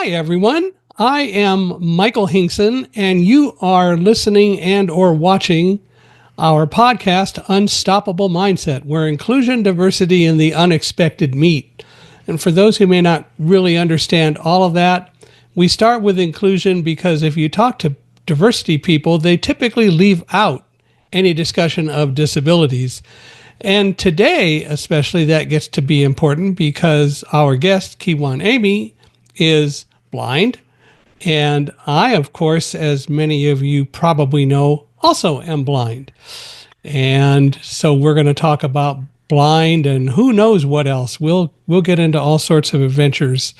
Hi, everyone. I am Michael Hingson, and you are listening and or watching our podcast, Unstoppable Mindset, where inclusion, diversity, and the unexpected meet. And for those who may not really understand all of that, we start with inclusion because if you talk to diversity people, they typically leave out any discussion of disabilities. And today, especially, that gets to be important because our guest, Kijuan Amey, is blind. And I, of course, as many of you probably know, also am blind. And so we're going to talk about blind and who knows what else. We'll get into all sorts of adventures.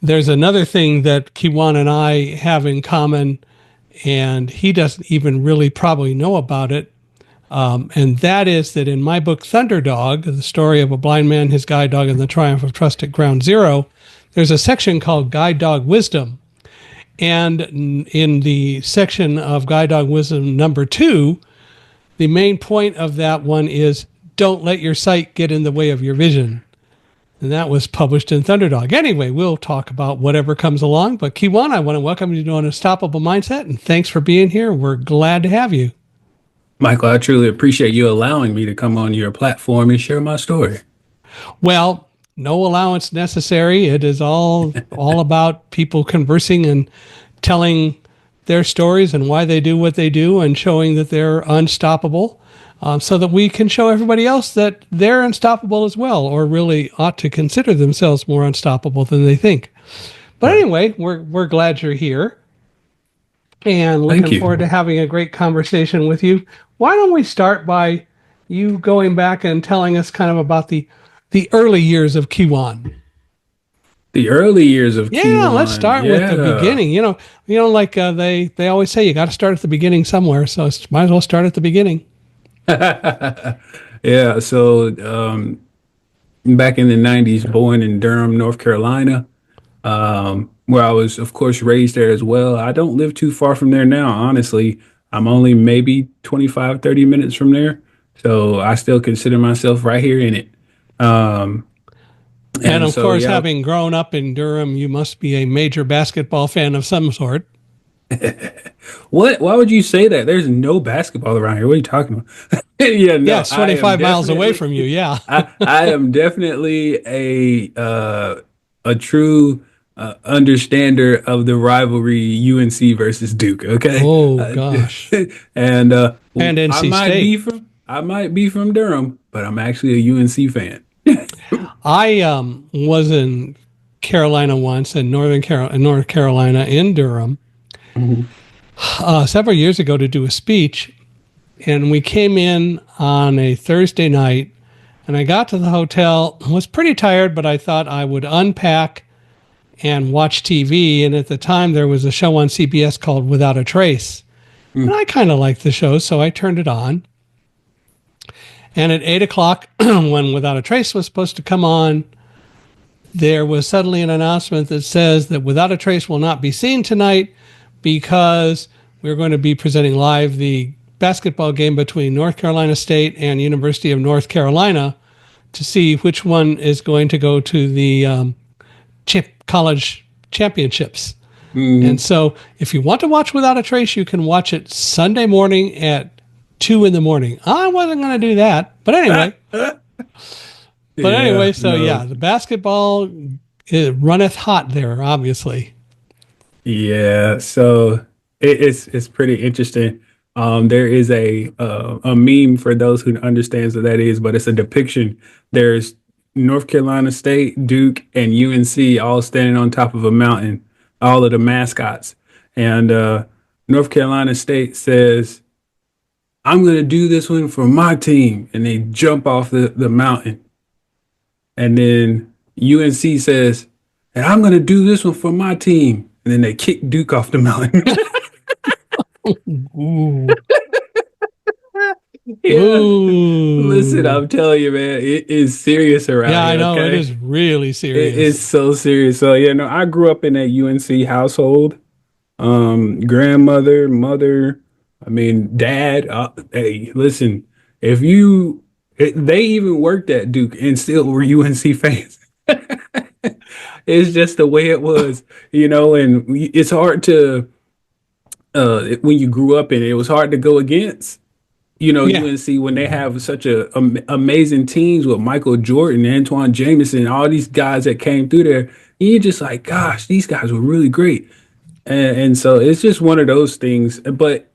There's another thing that Kijuan and I have in common, and he doesn't even really probably know about it. And that is that in my book, Thunderdog, the story of a blind man, his guide dog, and the triumph of trust at ground zero, there's a section called Guide Dog Wisdom. And in the section of Guide Dog Wisdom number 2, the main point of that one is don't let your sight get in the way of your vision. And that was published in Thunderdog. Anyway, we'll talk about whatever comes along. But Kijuan, I want to welcome you to an Unstoppable Mindset, and thanks for being here. We're glad to have you. Michael, I truly appreciate you allowing me to come on your platform and share my story. Well, no allowance necessary. It is all about people conversing and telling their stories and why they do what they do and showing that they're unstoppable, so that we can show everybody else that they're unstoppable as well, or really ought to consider themselves more unstoppable than they think. But anyway, we're glad you're here and looking forward to having a great conversation with you. Why don't we start by you going back and telling us kind of about the early years of Kijuan. The early years of Kijuan. Yeah, let's start with the beginning. You know, like they always say, you got to start at the beginning somewhere. So might as well start at the beginning. Yeah. So back in the 90s, born in Durham, North Carolina, where I was, of course, raised there as well. I don't live too far from there now, honestly. I'm only maybe 25, 30 minutes from there. So I still consider myself right here in it. And of course, having grown up in Durham, you must be a major basketball fan of some sort. What? Why would you say that? There's no basketball around here. What are you talking about? Yeah, no, it's 25 miles away from you. Yeah. I am definitely a true understander of the rivalry UNC versus Duke. Okay. Oh gosh. and NC State. I might be from Durham, but I'm actually a UNC fan. I was in Carolina once, in North Carolina, in Durham, several years ago to do a speech, and we came in on a Thursday night, and I got to the hotel, was pretty tired, but I thought I would unpack and watch TV, and at the time there was a show on CBS called Without a Trace, and I kind of liked the show, so I turned it on. And at 8 o'clock, when Without a Trace was supposed to come on, there was suddenly an announcement that says that Without a Trace will not be seen tonight because we're going to be presenting live the basketball game between North Carolina State and University of North Carolina to see which one is going to go to the college championships. And so if you want to watch Without a Trace, you can watch it Sunday morning at 2 in the morning. I wasn't going to do that, but anyway. The basketball, it runneth hot there, obviously. Yeah, so it's pretty interesting. There is a meme for those who understands what that is, but it's a depiction. There's North Carolina State, Duke, and UNC all standing on top of a mountain, all of the mascots. And North Carolina State says, I'm going to do this one for my team. And they jump off the mountain. And then UNC says, and I'm going to do this one for my team. And then they kick Duke off the mountain. Ooh. Yeah. Ooh. Listen, I'm telling you, man, it is serious around here. Yeah, I know. Okay? It is really serious. It's so serious. So, I grew up in a UNC household. Grandmother, mother, dad. Hey, listen, they even worked at Duke and still were UNC fans. It's just the way it was, and it's hard to when you grew up in it, it was hard to go against. Yeah, UNC when they have such amazing teams with Michael Jordan, Antoine Jameson, all these guys that came through there. And you're just like, gosh, these guys were really great. And so it's just one of those things. But,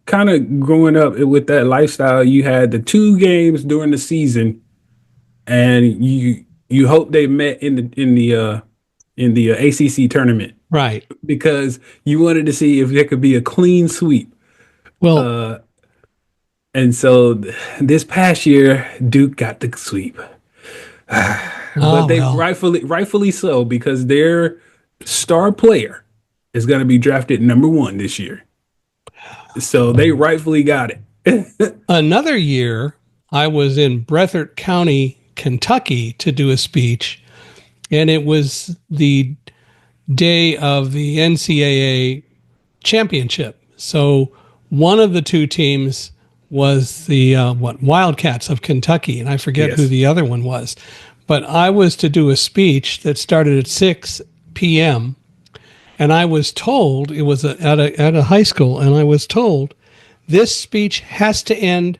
kind of growing up with that lifestyle, you had the two games during the season, and you hope they met in the ACC tournament right. because you wanted to see if there could be a clean sweep. Well, Uh, and so this past year, Duke got the sweep, but they well, rightfully so because their star player is going to be drafted number one this year. So they rightfully got it. another year I was in Breathitt County, Kentucky to do a speech, and it was the day of the NCAA championship. So one of the two teams was the Wildcats of Kentucky, and I forget who Yes. the other one was. But I was to do a speech that started at 6 p.m. and I was told it was at a high school, and I was told this speech has to end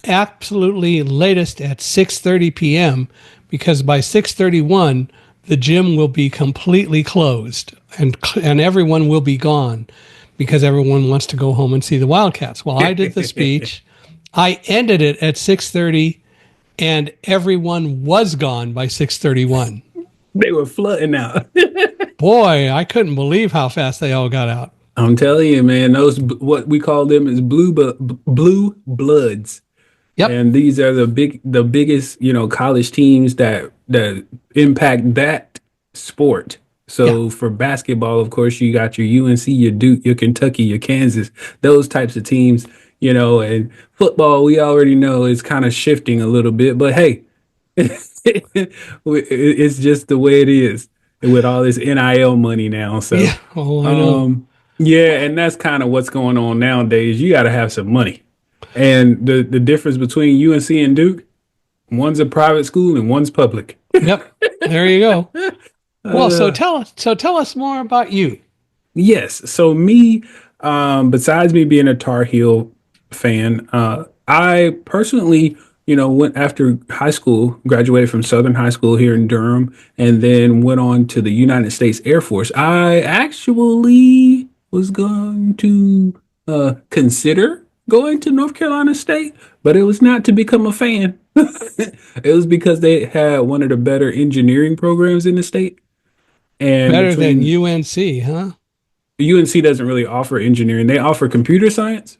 absolutely latest at 6:30 p.m. because by 6:31 the gym will be completely closed and everyone will be gone because everyone wants to go home and see the Wildcats. Well, I did the speech. I ended it at 6:30 and everyone was gone by 6:31. They were flooding out. Boy, I couldn't believe how fast they all got out. I'm telling you, man, those what we call them is blue bloods. Yep. And these are the biggest, college teams that impact that sport. Yeah. So for basketball, of course, you got your UNC, your Duke, your Kentucky, your Kansas, those types of teams, and football, we already know is kind of shifting a little bit, but hey, it's just the way it is with all this NIL money now. So, Yeah. Oh, I know. um, yeah, and that's kind of what's going on nowadays. You got to have some money. And the difference between UNC and Duke, one's a private school and one's public. Yep. There you go. Well, so Uh, tell us more about you. yes. So me, besides me being a Tar Heel fan, I personally, went after high school, graduated from Southern High School here in Durham, and then went on to the United States Air Force. I actually was going to consider going to North Carolina State, but it was not to become a fan. It was because they had one of the better engineering programs in the state. And Better than between UNC, huh? UNC doesn't really offer engineering, they offer computer science,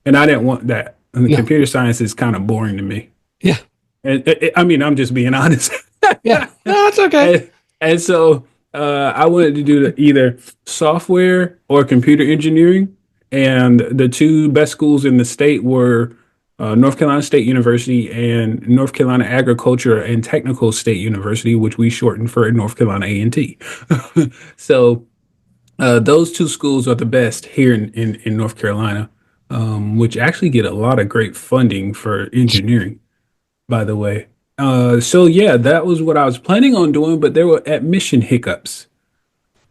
and I didn't want that. And the No. computer science is kind of boring to me. Yeah. And I mean, I'm just being honest. Yeah. No, it's okay. And so I wanted to do either software or computer engineering. And the two best schools in the state were North Carolina State University and North Carolina Agriculture and Technical State University, which we shortened for North Carolina A&T. So those two schools are the best here in North Carolina, which actually get a lot of great funding for engineering, by the way. So yeah, that was what I was planning on doing, but there were admission hiccups.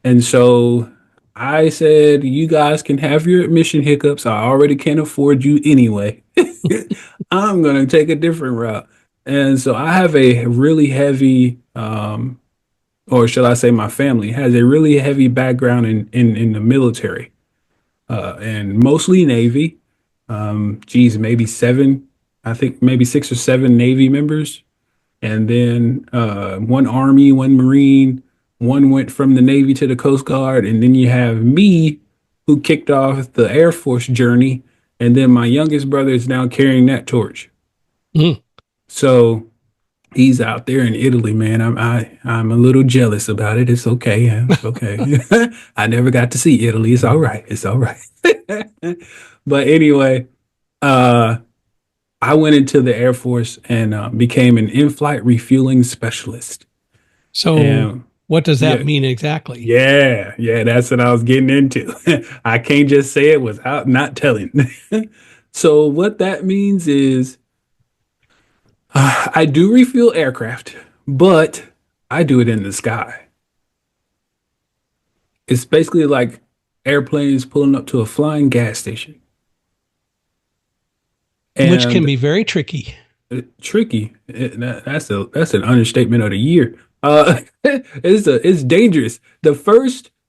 And so I said, you guys can have your admission hiccups. I already can't afford you anyway. I'm going to take a different route. And so I have a really heavy, or should I say, my family has a really heavy background in the military, and mostly Navy. Geez, maybe seven, I think maybe 6 or 7 Navy members, and then one Army, one Marine, one went from the Navy to the Coast Guard, and then you have me who kicked off the Air Force journey, and then my youngest brother is now carrying that torch. Mm. So he's out there in Italy, man. I'm a little jealous about it. It's okay. Yeah, it's okay. I never got to see Italy. It's all right. It's all right. But anyway, uh, I went into the Air Force and became an in-flight refueling specialist. So And what does that yeah, mean exactly? yeah, that's what I was getting into. I can't just say it without not telling. So what that means is I do refuel aircraft, but I do it in the sky. It's basically like airplanes pulling up to a flying gas station. Which can And be very tricky. tricky. That's an understatement of the year. It's dangerous.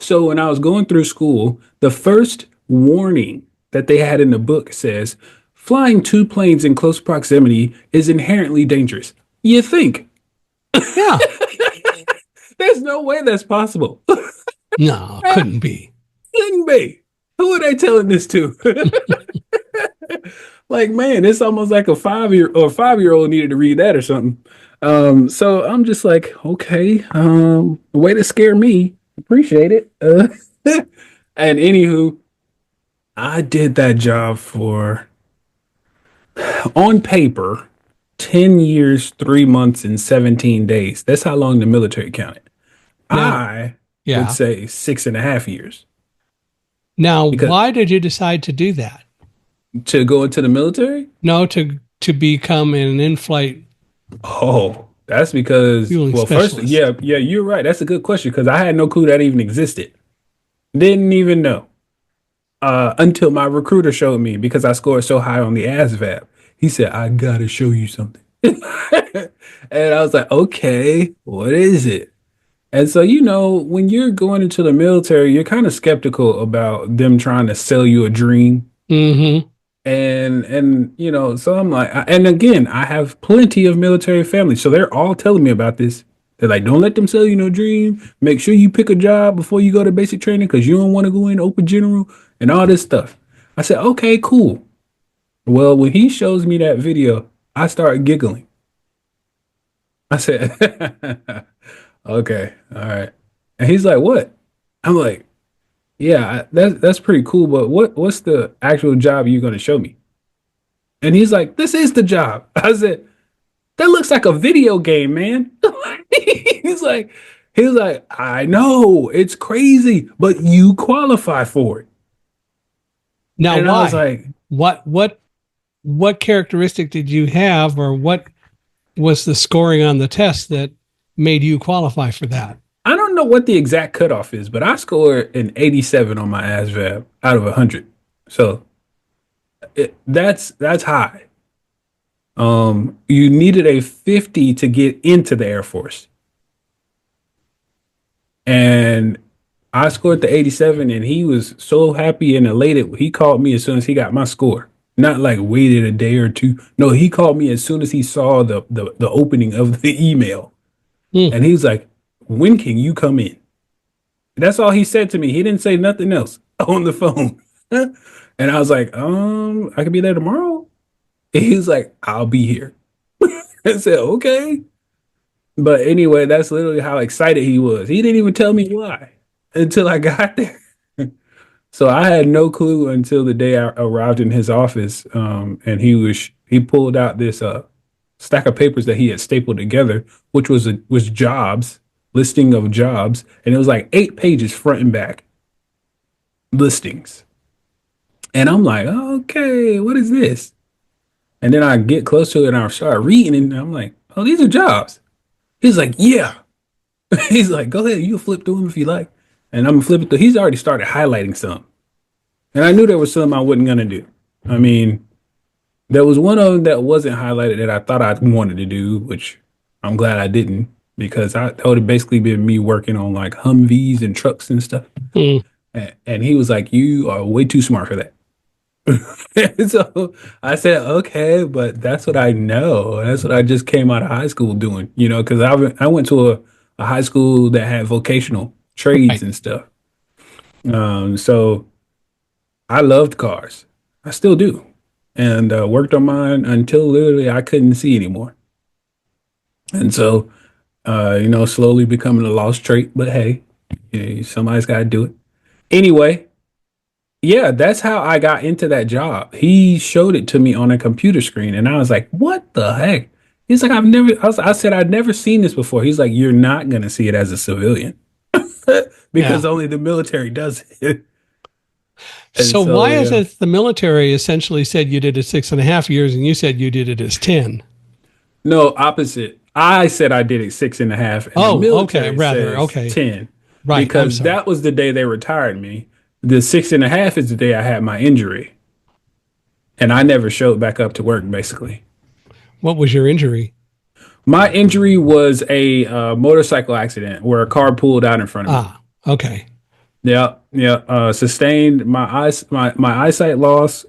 So when I was going through school, the first warning that they had in the book says flying two planes in close proximity is inherently dangerous. You think Yeah. there's no way that's possible. No, couldn't be. Couldn't be. Who are they telling this to? Like, man, it's almost like a 5-year old needed to read that or something. So I'm just like, okay, way to scare me. Appreciate it. And anywho, I did that job for, on paper, 10 years, 3 months, and 17 days. That's how long the military counted. Now, I would yeah. say 6.5 years Now, because why did you decide to do that? to go into the military. No, to become an in-flight Oh, that's because, fueling well, first, specialist. yeah, you're right. That's a good question because I had no clue that even existed. Didn't even know until my recruiter showed me because I scored so high on the ASVAB. He said, I gotta show you something. And I was like, okay, what is it? And so, when you're going into the military, you're kind of skeptical about them trying to sell you a dream. Mm-hmm. And so I'm like, and again, I have plenty of military family, so they're all telling me about this. They're like, don't let them sell you no dream. Make sure you pick a job before you go to basic training because you don't want to go in open general and all this stuff. I said, okay, cool. Well, when he shows me that video, I start giggling. I said, okay, all right. And he's like, what? I'm like, yeah, that's pretty cool, but what's the actual job you're going to show me? And he's like, this is the job. I said, that looks like a video game, man. he's like, he's like, I know it's crazy, but you qualify for it. Now, And I was why? like, What characteristic did you have, or what was the scoring on the test that made you qualify for that? I don't know what the exact cutoff is, but I scored an 87 on my ASVAB out of 100. So that's high. You needed a 50 to get into the Air Force. And I scored the 87 and he was so happy and elated. He called me as soon as he got my score. Not like waited a day or two. No, he called me as soon as he saw the opening of the email. Hmm. And he's like, when can you come in? That's all he said to me. He didn't say nothing else on the phone. And I was like, I could be there tomorrow. And he was like, I'll be here. I said, okay. But anyway, that's literally how excited he was. He didn't even tell me why until I got there. So I had no clue until the day I arrived in his office. And he pulled out this stack of papers that he had stapled together, which was jobs, listing of jobs, and it was like 8 pages front and back listings. And I'm like, okay, what is this? And then I get close to it and I start reading and I'm like, oh, these are jobs. He's like, yeah. He's like, go ahead, you can flip through them if you like. And I'm flipping through. He's already started highlighting some. And I knew there was some I wasn't gonna do. I mean, there was one of them that wasn't highlighted that I thought I wanted to do, which I'm glad I didn't, because that would have basically been me working on like Humvees and trucks and stuff. Hmm. And he was like, you are way too smart for that. So I said, okay, but that's what I know. That's what I just came out of high school doing, because I went to a high school that had vocational trades Right. and stuff. So I loved cars. I still do. And worked on mine until literally I couldn't see anymore. And so, slowly becoming a lost trait, but hey, somebody's got to do it. Anyway, yeah, that's how I got into that job. He showed it to me on a computer screen, and I was like, "What the heck?" He's like, I said, "I'd never seen this before." He's like, "You're not going to see it as a civilian Yeah. because only the military does it." And So so, why is yeah, it the military essentially said you did it 6.5 years and you said you did it as 10? no, opposite. I said I did it 6.5, and the Oh, okay, military rather. says Okay. 10 Right. I'm because sorry. that was the day they retired me. The 6.5 is the day I had my injury, and I never showed back up to work. Basically, What was your injury? my injury was a motorcycle accident where a car pulled out in front of me. Ah, okay. Yeah, yeah. Sustained my eyesight loss.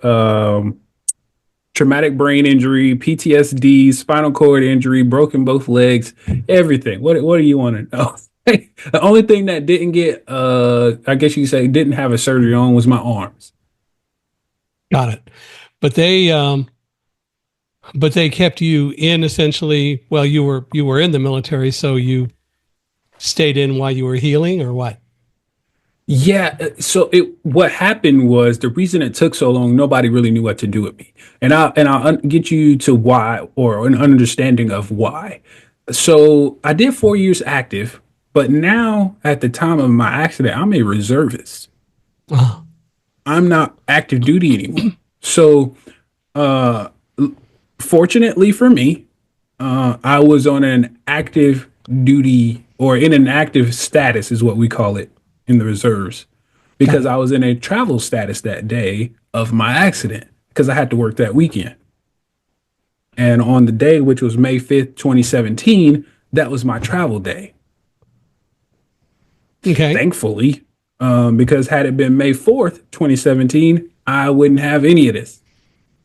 Traumatic brain injury, PTSD, spinal cord injury, broken both legs, everything. What do you want to know? The only thing that didn't get I guess you could say didn't have a surgery on was my arms. Got it. But they kept you in essentially. Well, you were in the military, so you stayed in while you were healing, or what? Yeah, so it what happened was the reason it took so long, nobody really knew what to do with me. And I'll get you to why or an understanding of why. So I did 4 years active, but now at the time of my accident, I'm a reservist. Ah, I'm not active duty anymore. So, fortunately for me, I was on an active duty or in an active status, is what we call it in the reserves, got because it. I was in a travel status that day of my accident because I had to work that weekend. And on the day, which was May 5th, 2017, that was my travel day. Okay. Thankfully, because had it been May 4th, 2017, I wouldn't have any of this.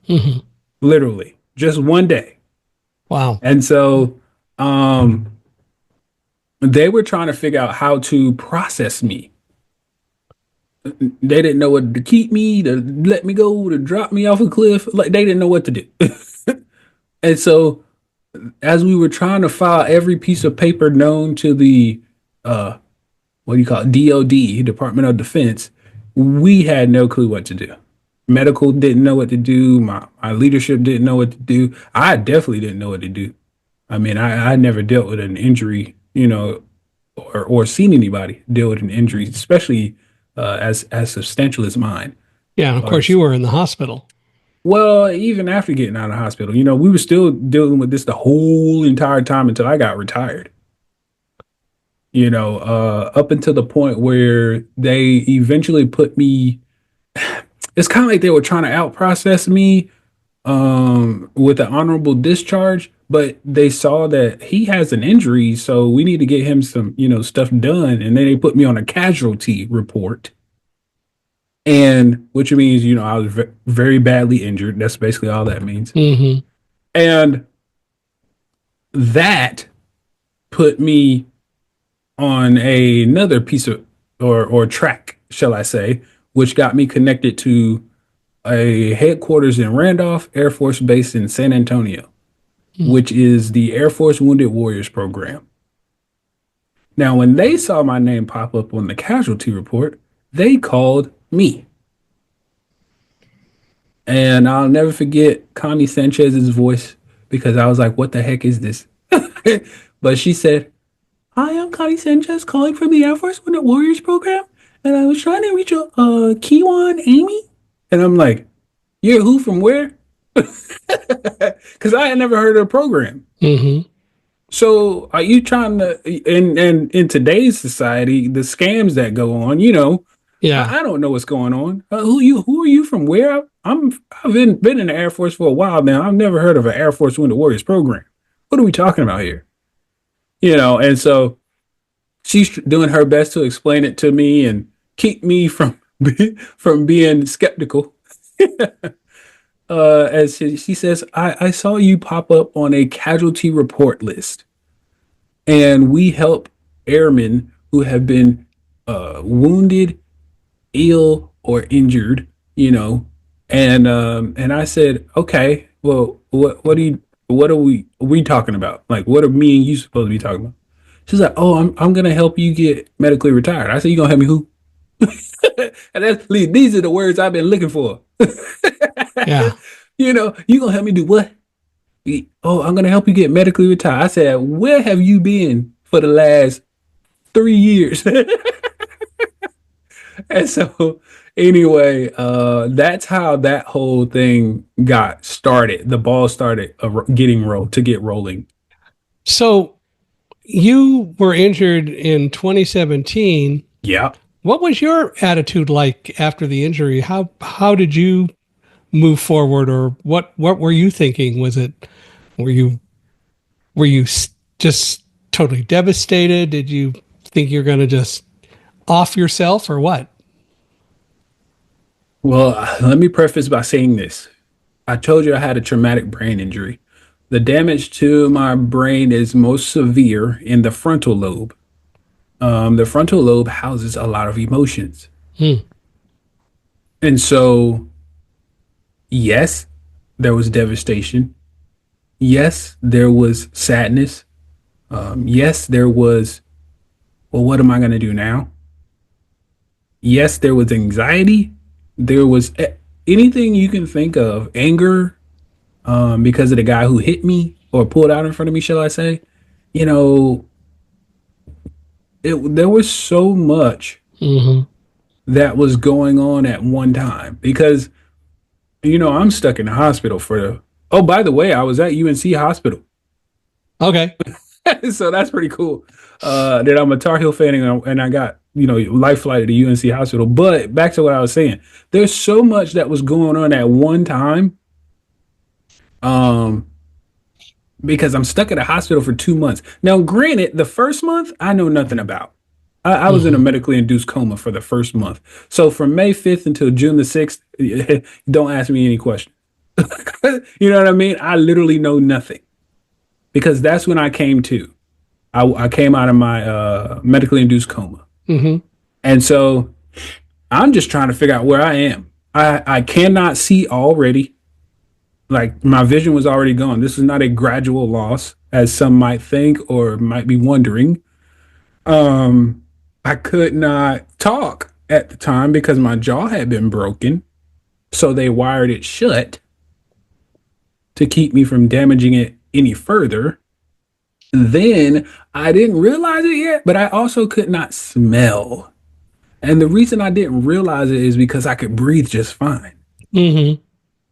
Hmm. Literally, just one day. Wow. And so they were trying to figure out how to process me. They didn't know what to keep me, to let me go, to drop me off a cliff. Like they didn't know what to do. And so as we were trying to file every piece of paper known to the what do you call it, DOD, Department of Defense, we had no clue what to do. Medical didn't know what to do. My leadership didn't know what to do. I definitely didn't know what to do. I mean, I never dealt with an injury, or seen anybody deal with an injury, especially as substantial as mine. Yeah. Of Or course, you were in the hospital. well, even after getting out of the hospital, we were still dealing with this the whole entire time until I got retired. Up until the point where they eventually put me. It's kind of like they were trying to out process me with an honorable discharge, but they saw that he has an injury, so we need to get him some, stuff done. And then they put me on a casualty report, and which means, I was very badly injured. That's basically all that means. Hmm. And that put me on another piece of or track, shall I say, which got me connected to a headquarters in Randolph Air Force Base in San Antonio, which is the Air Force Wounded Warriors program. Now, when they saw my name pop up on the casualty report, they called me. And I'll never forget Connie Sanchez's voice because I was like, what the heck is this? But she said, hi, I'm Connie Sanchez calling from the Air Force Wounded Warriors program. And I was trying to reach a Kijuan Amey. And I'm like, you're who from where? Because I had never heard of the program. Hmm. So are you trying to in today's society, the scams that go on, Yeah. I don't know what's going on. Who are you from where? I've been in the Air Force for a while now. I've never heard of an Air Force Wounded Warriors program. What are we talking about here? And so she's doing her best to explain it to me and keep me from from being skeptical. As she says, I saw you pop up on a casualty report list, and we help airmen who have been wounded, ill, or injured. And I said, okay, well, what are we talking about? Like, what are me and you supposed to be talking about? She's like, oh, I'm gonna help you get medically retired. I said, you gonna help me who? And these are the words I've been looking for. Yeah. You gonna help me do what? Oh, I'm gonna help you get medically retired. I said, where have you been for the last 3 years? And so, anyway, that's how that whole thing got started. The ball started getting rolled to get rolling. So you were injured in 2017. Yeah. What was your attitude like after the injury? How did you move forward, or what were you thinking? Was it were you just totally devastated? Did you think you're going to just off yourself, or what? Well, let me preface by saying this. I told you I had a traumatic brain injury. The damage to my brain is most severe in the frontal lobe. The frontal lobe houses a lot of emotions. Hmm. And so, yes, there was devastation. Yes, there was sadness. Yes, there was, well, what am I going to do now? Yes, there was anxiety. There was anything you can think of, anger, because of the guy who hit me or pulled out in front of me, shall I say? You know, there was so much Mm-hmm. that was going on at one time because, I'm stuck in the hospital oh, by the way, I was at UNC hospital. Okay. So that's pretty cool. That I'm a Tar Heel fan and I got, life flight at the UNC hospital. But back to what I was saying, there's so much that was going on at one time. Um, because I'm stuck at a hospital for 2 months. Now, granted, the first month I know nothing about. I was in a Mm-hmm. medically induced coma for the first month. So from May 5th until June the 6th, don't ask me any questions. You know what I mean? I literally know nothing because that's when I came to. I came out of my medically induced coma. Mm-hmm. And so I'm just trying to figure out where I am. I cannot see already. Like my vision was already gone. This is not a gradual loss, as some might think or might be wondering. Um, I could not talk at the time because my jaw had been broken. So they wired it shut to keep me from damaging it any further. Then I didn't realize it yet, but I also could not smell. And the reason I didn't realize it is because I could breathe just fine. Mm-hmm.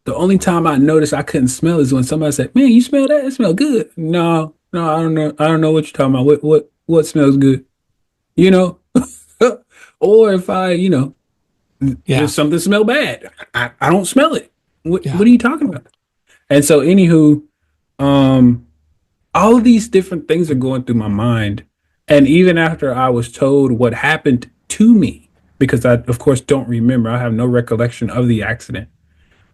The only time I noticed I couldn't smell is when somebody said, "Man, you smell that? It smells good." No, no, I don't know. I don't know what you're talking about. What smells good? You know? Or if I, Yeah. just something smell bad. I don't smell it. Yeah. What are you talking about? And so anywho, um, all of these different things are going through my mind. And even after I was told what happened to me, because I of course don't remember, I have no recollection of the accident.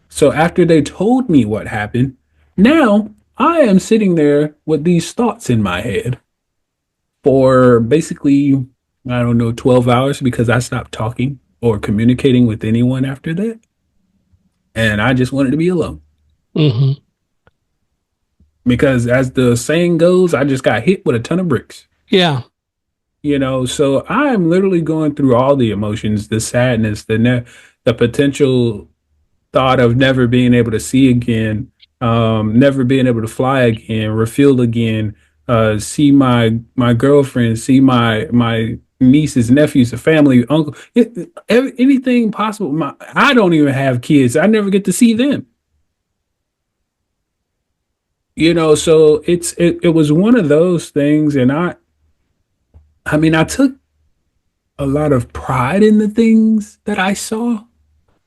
So after they told me what happened, now I am sitting there with these thoughts in my head for basically, I don't know, 12 hours because I stopped talking or communicating with anyone after that. And I just wanted to be alone Mm-hmm. because, as the saying goes, I just got hit with a ton of bricks. Yeah. So I'm literally going through all the emotions, the sadness, the potential thought of never being able to see again, never being able to fly again, refuel again, see my girlfriend, see my nieces, nephews, the family, uncle, anything possible. I don't even have kids. I never get to see them. So it was one of those things, and I mean I took a lot of pride in the things that I saw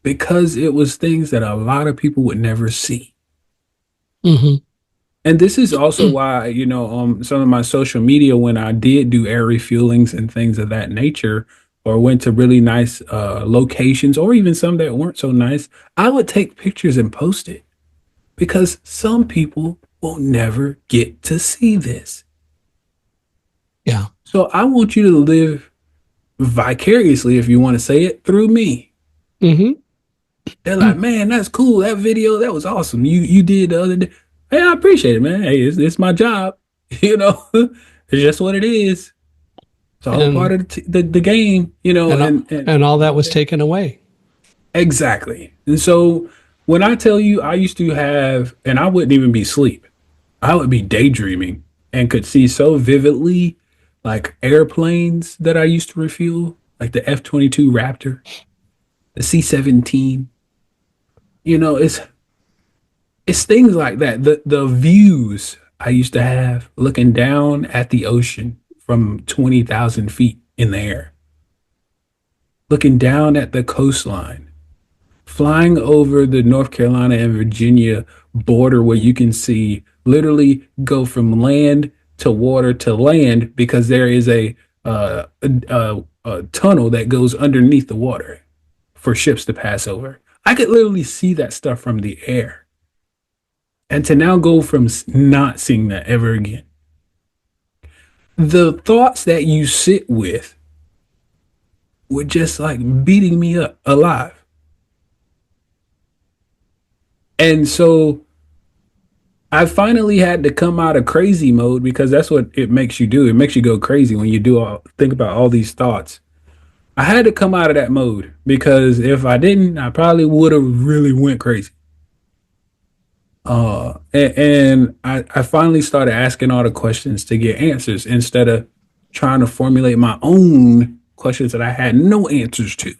because it was things that a lot of people would never see. Mm-hmm. And this is also why, some of my social media, when I did do air refuelings and things of that nature, or went to really nice locations, or even some that weren't so nice, I would take pictures and post it because some people will never get to see this. Yeah. So I want you to live vicariously, if you want to say it, through me. Mm-hmm. They're like, "Man, that's cool. That video, that was awesome. You did the other day." Hey, I appreciate it, man. Hey, it's my job. You know, it's just what it is. It's all part And of the game. and all that was taken away. Exactly. And so when I tell you, I used to have, and I wouldn't even be asleep. I would be daydreaming and could see so vividly, like airplanes that I used to refuel, like the F-22 Raptor, the C-17. It's things like that. The views. I used to have looking down at the ocean from 20,000 feet in the air, looking down at the coastline, flying over the North Carolina and Virginia border where you can see literally go from land to land because there is a tunnel that goes underneath the water for ships to pass over. I could literally see that stuff from the air. And to now go from not seeing that ever again. The thoughts that you sit with were just like beating me up alive. And so I finally had to come out of crazy mode because that's what it makes you do. It makes you go crazy when you think about all these thoughts. I had to come out of that mode because if I didn't, I probably would have really went crazy. And I finally started asking all the questions to get answers instead of trying to formulate my own questions that I had no answers to.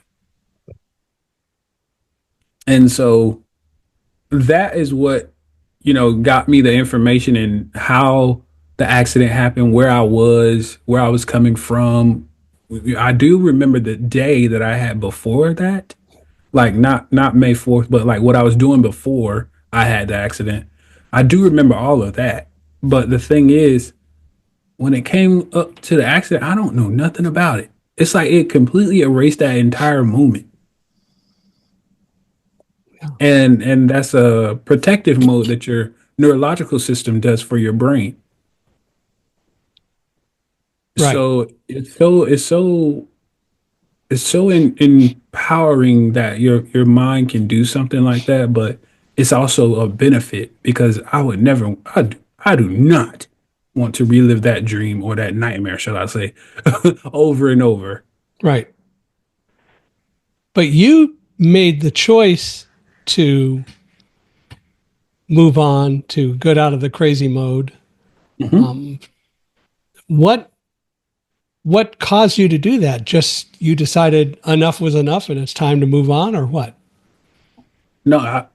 And so that is what, got me the information and how the accident happened, where I was coming from. I do remember the day that I had before that, like not May 4th, but like what I was doing before I had the accident. I do remember all of that. But the thing is, when it came up to the accident, I don't know nothing about it. It's like it completely erased that entire moment. Yeah. And that's a protective mode that your neurological system does for your brain. Right. So it's so empowering that your mind can do something like that, but it's also a benefit because I do not want to relive that dream or that nightmare, shall I say, over and over. Right. But you made the choice to move on, to get out of the crazy mode. Mhm. What what caused you to do that? Just you decided enough was enough and it's time to move on, or what? No,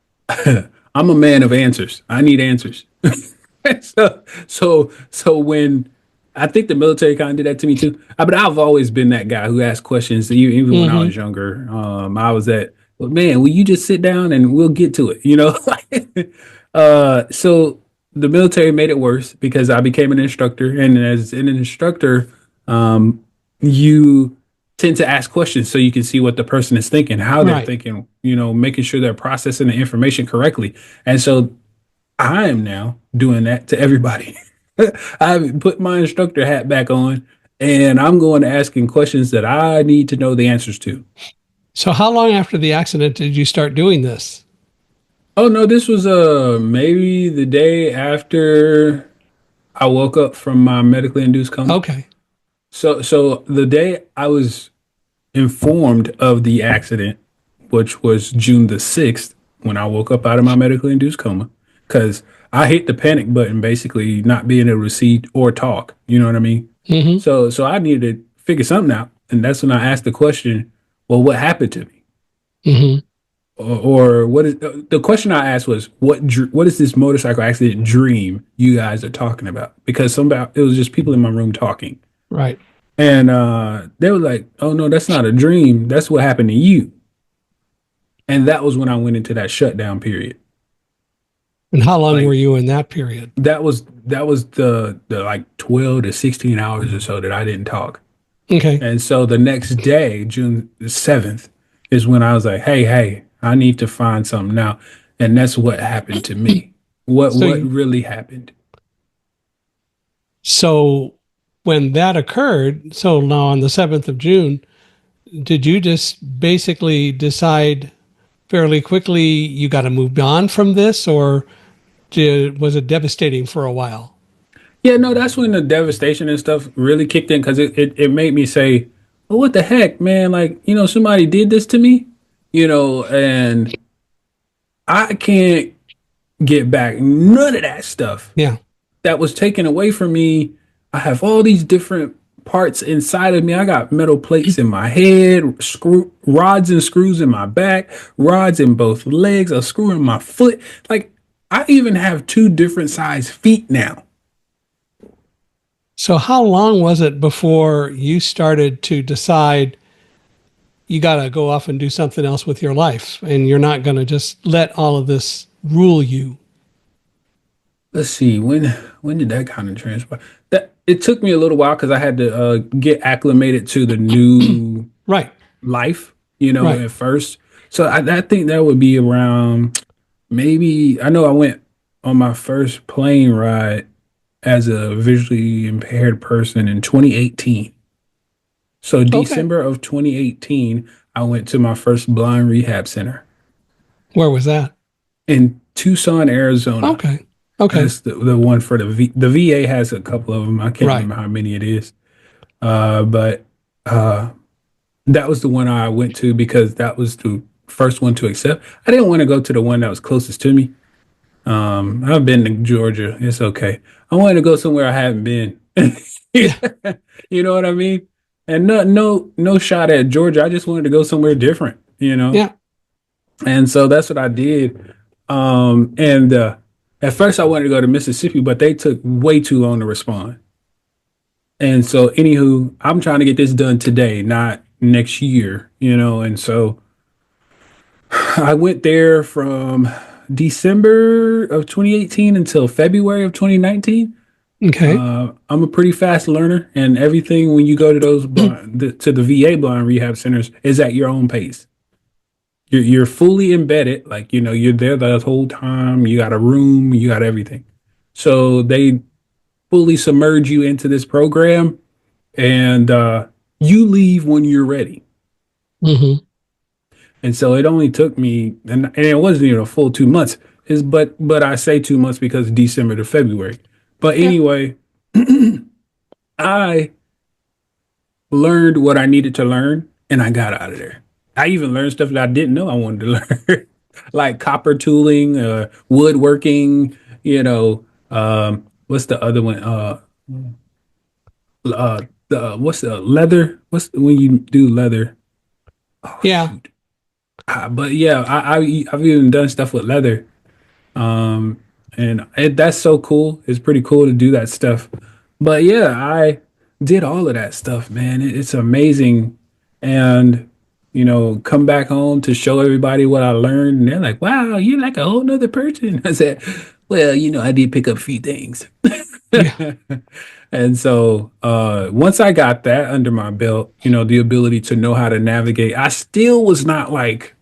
I'm a man of answers. I need answers. So when I think the military kind of did that to me too. But I've always been that guy who asked questions. Even when I Mm-hmm. was younger, I was that. Well, man, will you just sit down and we'll get to it? So the military made it worse because I became an instructor, and as an instructor, um, you tend to ask questions so you can see what the person is thinking, how they're Right. thinking. Making sure they're processing the information correctly. And so I am now doing that to everybody. I've put my instructor hat back on and I'm going to asking questions that I need to know the answers to. So how long after the accident did you start doing this? Oh no, this was maybe the day after I woke up from my medically induced coma. Okay. So the day I was informed of the accident, which was June the 6th, when I woke up out of my medically induced coma, because I hit the panic button, basically not being able to see or talk. You know what I mean? Mm-hmm. So I needed to figure something out, and that's when I asked the question, well, what happened to me? Mm-hmm. Or what is the question I asked was what is this motorcycle accident dream you guys are talking about? Because somebody it was just people in my room talking. Right. And they were like, "Oh no, that's not a dream. That's what happened to you." And that was when I went into that shutdown period. And how long were Like you in that period? that was the like 12 to 16 hours or so that I didn't talk. Okay. And so the next day, June the 7th, is when I was like, "Hey, I need to find something now." And that's what happened to me. So What you, really happened? so when that occurred, so now on the 7th of June, did you just basically decide fairly quickly you got to move on from this, or was it devastating for a while? Yeah, no, that's when the devastation and stuff really kicked in because it made me say, well, what the heck, man? Like, somebody did this to me, and I can't get back none of that stuff Yeah. that was taken away from me. I have all these different parts inside of me. I got metal plates in my head, rods and screws in my back, rods in both legs, a screw in my foot. Like, I even have two different size feet now. So how long was it before you started to decide you got to go off and do something else with your life and you're not going to just let all of this rule you? Let's see, when did that kind of transpire? That it took me a little while because I had to get acclimated to the new Right. life, Right. at first. So I think that would be around maybe I know I went on my first plane ride as a visually impaired person in 2018. So Okay. December of 2018, I went to my first blind rehab center Where was that? in Tucson, Arizona. Okay. Okay. That's the one for the VA has a couple of them. I can't Right. remember how many it is. But that was the one I went to because that was the first one to accept. I didn't want to go to the one that was closest to me. I've been to Georgia. It's okay. I wanted to go somewhere I haven't been. Yeah. You know what I mean? And no shot at Georgia. I just wanted to go somewhere different. Yeah. And so that's what I did. And at first I wanted to go to Mississippi, but they took way too long to respond. And so, anywho, I'm trying to get this done today, not next year. And so I went there from December of 2018 until February of 2019. Okay. I'm a pretty fast learner, and everything when you go to to the VA blind rehab centers is at your own pace. You're fully embedded, like you're there the whole time. You got a room, you got everything. So they fully submerge you into this program, and you leave when you're ready. Hmm. And so it only took me, and it wasn't even a full 2 months. But I say 2 months because December to February. But Yeah. anyway, I learned what I needed to learn, and I got out of there. I even learned stuff that I didn't know I wanted to learn, like copper tooling, woodworking. What's the other one? What's the leather? When you do leather? Oh Yeah. shoot! But yeah, I've even done stuff with leather. And that's so cool. It's pretty cool to do that stuff. But yeah, I did all of that stuff, man. It's amazing. And, come back home to show everybody what I learned. And they're like, wow, you're like a whole nother person. I said, well, I did pick up a few things. Yeah. And so once I got that under my belt, the ability to know how to navigate, I still was not like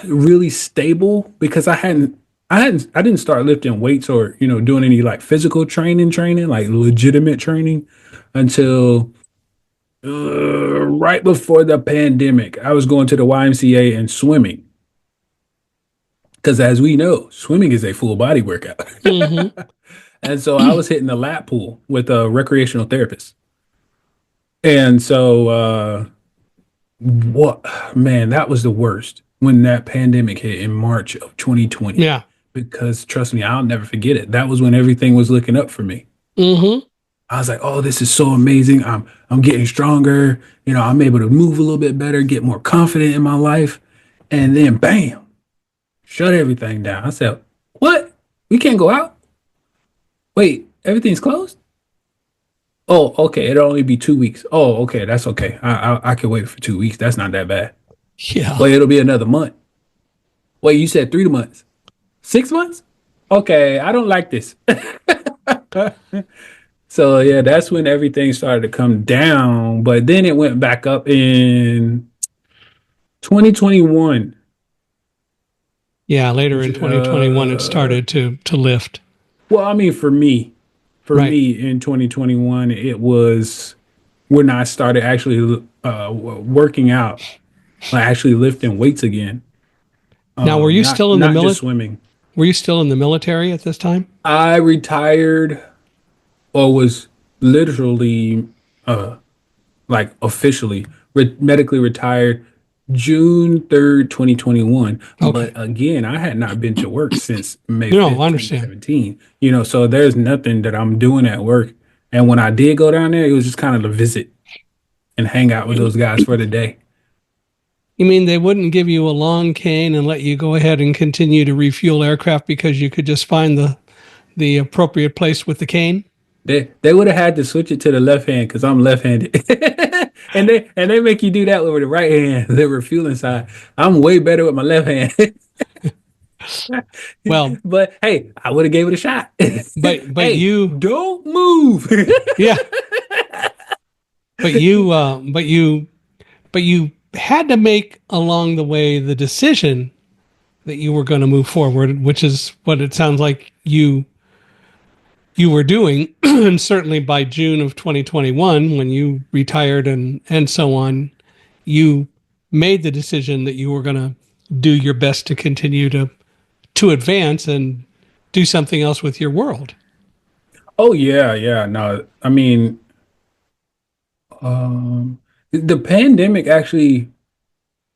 really stable because I didn't start lifting weights or doing any like physical training like legitimate training until right before the pandemic. I was going to the YMCA and swimming because as we know, swimming is a full body workout. Hmm. And so I was hitting the lap pool with a recreational therapist. And so what man, that was the worst when that pandemic hit in March of 2020. Yeah. Because trust me, I'll never forget it. That was when everything was looking up for me. Hmm. I was like, "Oh, this is so amazing. I'm getting stronger. I'm able to move a little bit better, get more confident in my life." And then bam, shut everything down. I said, "What? We can't go out? Wait, everything's closed? Oh, okay. It'll only be 2 weeks. Oh, okay. That's okay. I can wait for 2 weeks. That's not that bad. Yeah. Wait, it'll be another month. Wait, you said 3 months, 6 months? Okay, I don't like this." So yeah, that's when everything started to come down, but then it went back up in 2021. Yeah. Later in 2021, it started to lift. Well, I mean, for Right. me in 2021, it was when I started actually working out, like actually lifting weights again. Now, were you Not still in the not just military? swimming. Were you still in the military at this time? I retired or was literally like officially medically retired June 3rd, 2021. But Okay. again, I had not been to work since May No, I 5th, understand. 2017. So there's nothing that I'm doing at work. And when I did go down there, it was just kind of to visit and hang out with those guys for the day. You mean they wouldn't give you a long cane and let you go ahead and continue to refuel aircraft because you could just find the appropriate place with the cane? They would have had to switch it to the left hand because I'm left-handed, and they make you do that with the right hand, the refueling side. I'm way better with my left hand, Well, but hey, I would have gave it a shot. but Hey, you, don't move. yeah, but you had to make along the way the decision that you were going to move forward, which is what it sounds like you were doing. And certainly by June of 2021, when you retired and so on, you made the decision that you were going to do your best to continue to advance and do something else with your world. Oh yeah, yeah. No, I mean, the pandemic actually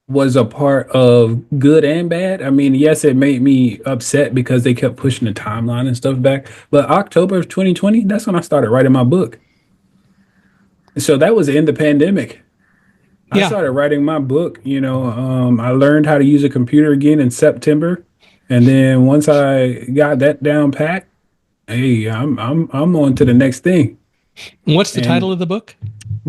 was a part of good and bad. I mean, yes, it made me upset because they kept pushing the timeline and stuff back. But October of 2020, that's when I started writing my book. So that was in the pandemic. I Yeah. started writing my book. I learned how to use a computer again in September, and then once I got that down pat, hey, I'm on to the next thing. And what's the And title of the book?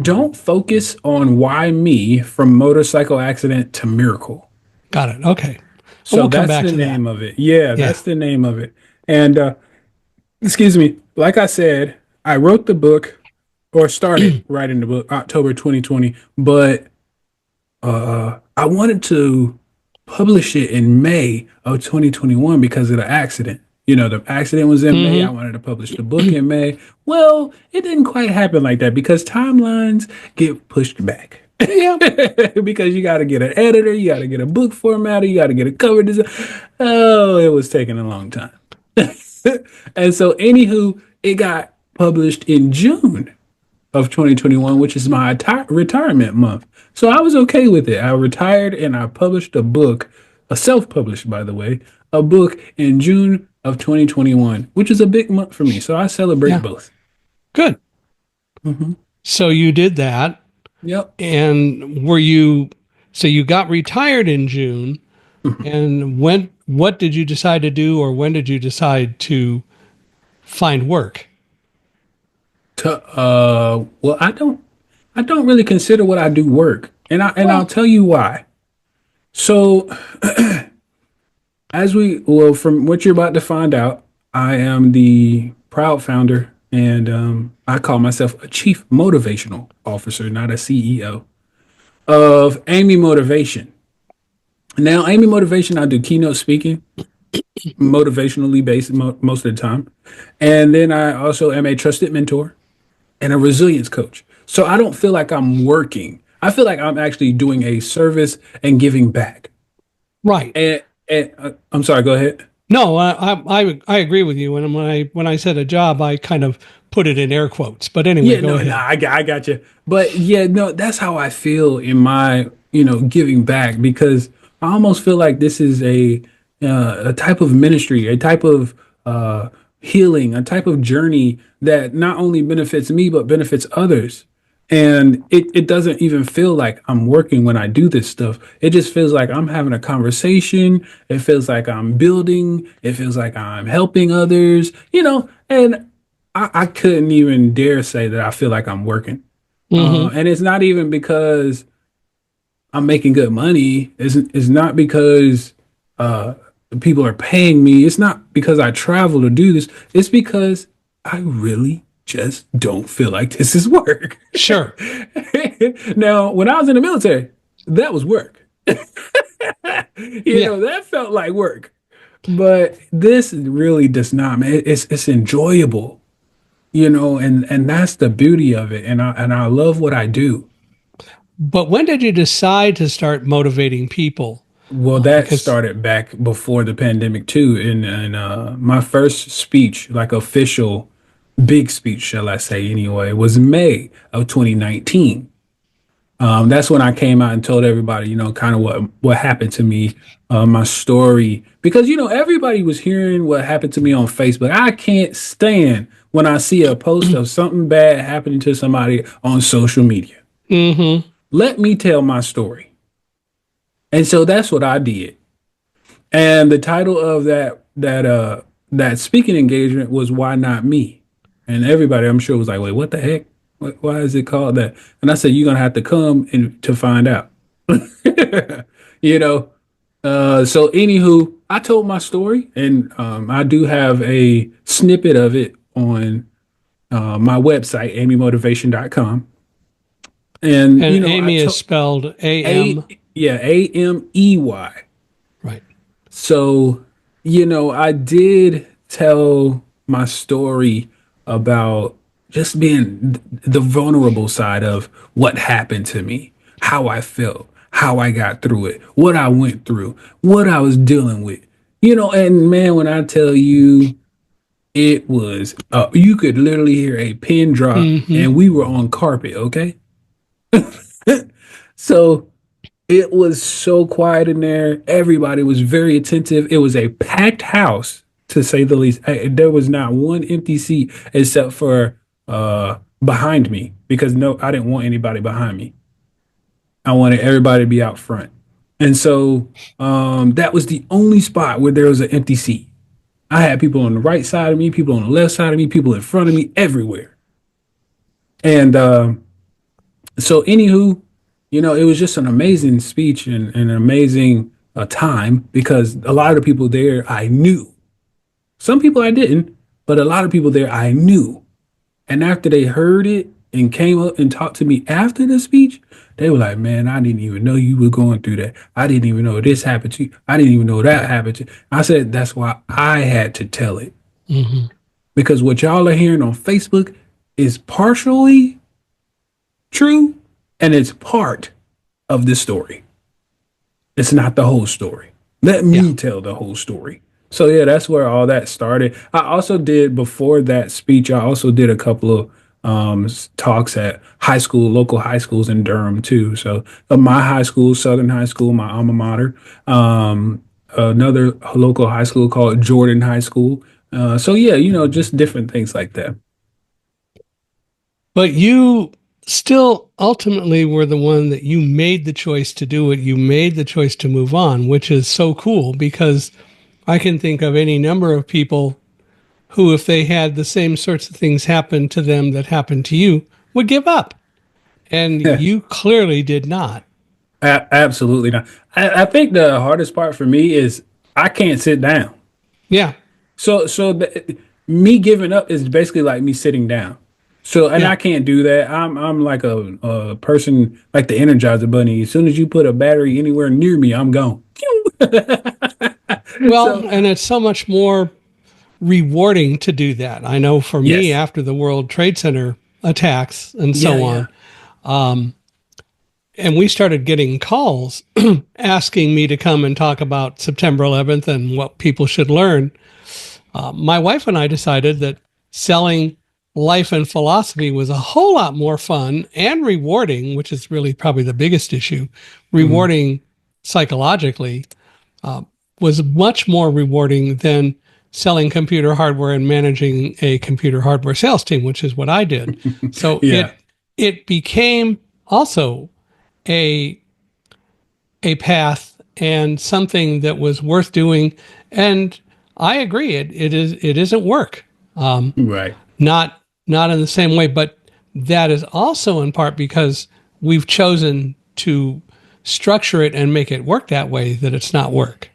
don't focus on why me from motorcycle accident to miracle. Got it. Okay. Well, So we'll come that's back the to that. name of it. Yeah, Yeah. that's the name of it. And excuse me, like I said, I wrote the book or started writing the book October 2020, but I wanted to publish it in May of 2021 because of the accident. The accident was in May. I Mm-hmm. wanted to publish the book in May. Well, it didn't quite happen like that because timelines get pushed back. Yeah. Because you got to get an editor, you got to get a book formatter, you got to get a cover design. Oh, it was taking a long time. And so, anywho, it got published in June of 2021, which is my retirement month. So I was okay with it. I retired and I published a book, a self-published, by the way, a book in June of 2021, which is a big month for me. So I celebrate Yeah. both. Good. Hmm. So you did that. Yep. And so you got retired in June. And what did you decide to do, or when did you decide to find work? Well, I don't really consider what I do work, and I'll Well, tell you why. So well, from what you're about to find out, I am the proud founder, and I call myself a chief motivational officer, not a CEO of Amey Motivation. Now, Amey Motivation, I do keynote speaking, motivationally based most of the time, and then I also am a trusted mentor and a resilience coach. So I don't feel like I'm working. I feel like I'm actually doing a service and giving back. right. And I'm sorry, go ahead. No, I agree with you. And when I said a job, I kind of put it in air quotes. But anyway, Yeah, go no, ahead. I got you. But yeah, no, that's how I feel in my, giving back because I almost feel like this is a type of ministry, a type of healing, a type of journey that not only benefits me but benefits others. And it doesn't even feel like I'm working when I do this stuff. It just feels like I'm having a conversation. It feels like I'm building. It feels like I'm helping others, and I couldn't even dare say that I feel like I'm working. Hmm. And it's not even because I'm making good money. It's not because uh, people are paying me. It's not because I travel to do this. It's because I really just don't feel like this is work. Sure. Now, when I was in the military, that was work. Yeah. That felt like work. But this really does not, man. It's enjoyable, and that's the beauty of it. And I love what I do. But when did you decide to start motivating people? Well, that Because started back before the pandemic too. And my first speech, like official big speech, shall I say anyway, was May of 2019. That's when I came out and told everybody, kind of what happened to me, my story, because everybody was hearing what happened to me on Facebook. I can't stand when I see a post of something bad happening to somebody on social media. hmm Let me tell my story, and so that's what I did. And the title of that speaking engagement was "Why Not Me?" And everybody, I'm sure, was like, wait, what the heck? Why is it called that? And I said, you're gonna have to come and to find out. You know. So anywho, I told my story, and I do have a snippet of it on my website, amymotivation.com. And And I Amey is told spelled A, A-M. yeah, Amey. Right. So, I did tell my story about just being the vulnerable side of what happened to me, how I felt, how I got through it, what I went through, what I was dealing with. And man, when I tell you it was, you could literally hear a pin drop Mm-hmm. and we were on carpet, okay? So, it was so quiet in there. Everybody was very attentive. It was a packed house, to say the least. There was not one empty seat except for behind me, because no, I didn't want anybody behind me. I wanted everybody to be out front. And so that was the only spot where there was an empty seat. I had people on the right side of me, people on the left side of me, people in front of me, everywhere. And so, anywho, it was just an amazing speech and an amazing time, because a lot of the people there I knew. Some people I didn't, but a lot of people there I knew. And after they heard it and came up and talked to me after the speech, they were like, man, I didn't even know you were going through that. I didn't even know this happened to you. I didn't even know that happened to you. I said, that's why I had to tell it. Mm-hmm. Because what y'all are hearing on Facebook is partially true, and it's part of the story. It's not the whole story. Let Yeah. me tell the whole story. So yeah, that's where all that started. I also did, before that speech, I also did a couple of talks at local high schools in Durham too. So my high school, Southern High School, my alma mater, another local high school called Jordan High School. So yeah, just different things like that. But you still ultimately were the one that you made the choice to do it. You made the choice to move on, which is so cool, because I can think of any number of people who, if they had the same sorts of things happen to them that happened to you, would give up. And you clearly did not. Absolutely not. I think the hardest part for me is I can't sit down. Yeah. So me giving up is basically like me sitting down. So, and Yeah. I can't do that. I'm like a person like the Energizer Bunny. As soon as you put a battery anywhere near me, I'm gone. Well, So and it's so much more rewarding to do that. I know for me, yes, after the World Trade Center attacks and yeah, so yeah. on, and we started getting calls asking me to come and talk about September 11th and what people should learn. My wife and I decided that selling life and philosophy was a whole lot more fun and rewarding, which is really probably the biggest issue. Mhm. Rewarding psychologically was much more rewarding than selling computer hardware and managing a computer hardware sales team, which is what I did. So Yeah, it became also a a path and something that was worth doing. And I agree, it isn't work. right. Not not in the same way, but that is also in part because we've chosen to structure it and make it work that way, that it's not work.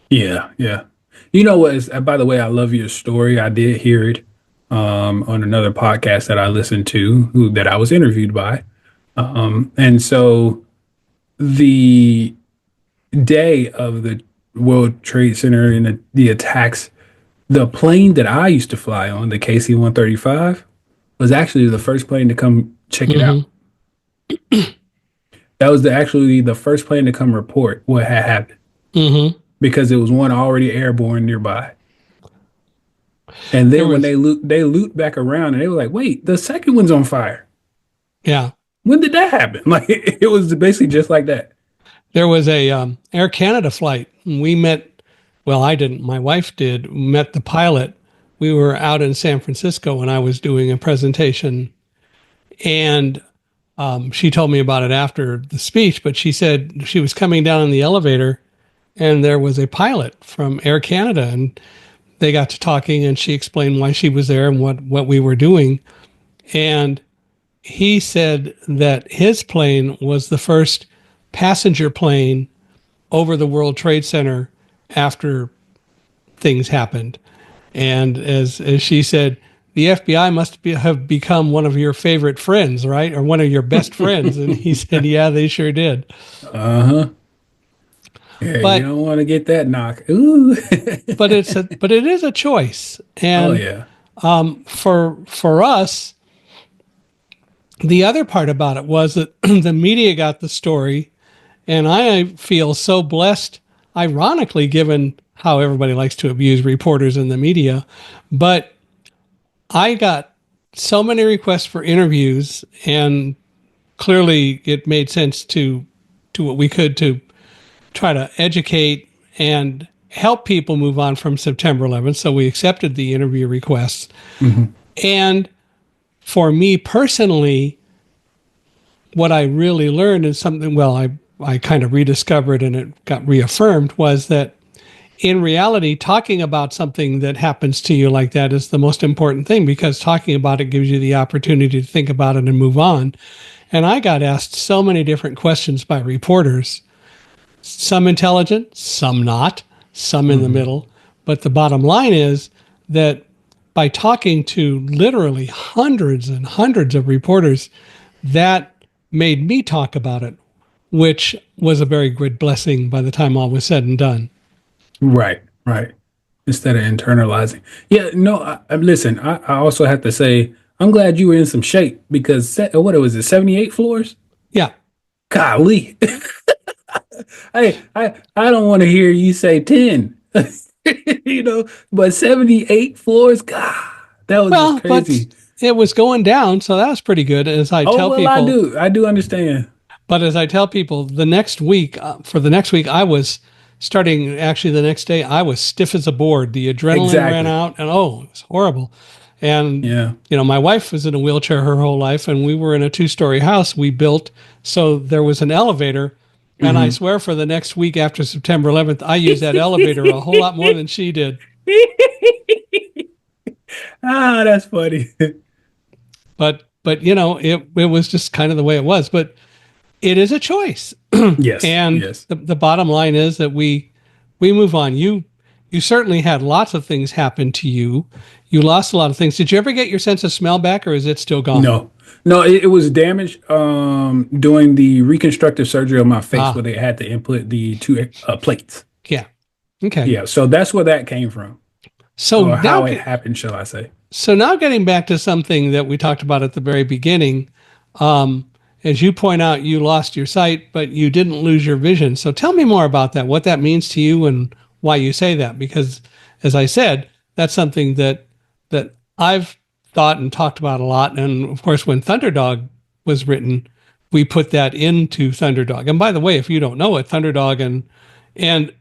Yeah, yeah. You know what? By the way, I love your story. I did hear it on another podcast that I listened to, that I was interviewed by. And so the day of the World Trade Center and the attacks, the plane that I used to fly on, the KC-135, was actually the first plane to come check it out. Mm-hmm. That was actually the first plane to come report what had happened, Mm-hmm. because it was one already airborne nearby. And There then when was, they looped back around and they were like, "Wait, the second one's on fire. yeah, When did that happen?" Like, it was basically just like that. there was a Air Canada flight. And we met, well, I didn't, my wife did, met the pilot. We were out in San Francisco and I was doing a presentation. And she told me about it after the speech, but she said she was coming down in the elevator and there was a pilot from Air Canada and they got to talking, and she explained why she was there and what we were doing. And he said that his plane was the first passenger plane over the World Trade Center after things happened. And as she said, the FBI must have become one of your favorite friends, right? Or one of your best friends. And he said, yeah, they sure did. Uh-huh. Yeah, you But don't want to get that knock. Ooh. but it is a choice. Oh And yeah. for us, the other part about it was that the media got the story, and I feel so blessed, ironically, given how everybody likes to abuse reporters in the media. But I got so many requests for interviews, and clearly it made sense to what we could to try to educate and help people move on from September 11th. So we accepted the interview requests. Mhm. And for me personally, what I really learned is something, well, I kind of rediscovered and it got reaffirmed, was that in reality, talking about something that happens to you like that is the most important thing, because talking about it gives you the opportunity to think about it and move on. And I got asked so many different questions by reporters, some intelligent, some not, some in the middle. But the bottom line is that by talking to literally hundreds and hundreds of reporters, that made me talk about it, which was a very good blessing by the time all was said and done. Right, right. Instead of internalizing. Yeah, no, listen, I also have to say, I'm glad you were in some shape because what was it, 78 floors? Yeah. Golly. I don't want to hear you say 10. But 78 floors, God, that was just Well, but crazy. it was going down, so that was pretty good. As I Oh, tell well, I people, do. I do understand. But as I tell people, the next week, for the next week, I was starting actually the next day, I was stiff as a board. The adrenaline ran Exactly. out, and oh, it was horrible. And, Yeah. my wife was in a wheelchair her whole life, and we were in a 2-story house we built. So there was an elevator. And I Hmm. swear for the next week after September 11th, I used that elevator a whole lot more than she did. Ah, that's funny. But it was just kind of the way it was. But it is a choice. Yes, And yes. the bottom line is that we move on. You certainly had lots of things happen to you. You lost a lot of things. Did you ever get your sense of smell back, or is it still gone? No, no, it was damaged doing the reconstructive surgery on my face where Ah, they had to input the two plates. yeah. Okay. Yeah, so that's where that came from, So or now how it happened, shall I say. so now getting back to something that we talked about at the very beginning, um, as you point out, you lost your sight, but you didn't lose your vision. So tell me more about that, what that means to you and why you say that. Because as I said, that's something that I've thought and talked about a lot. And of course, when Thunderdog was written, we put that into Thunderdog. And by the way, if you don't know it, Thunderdog and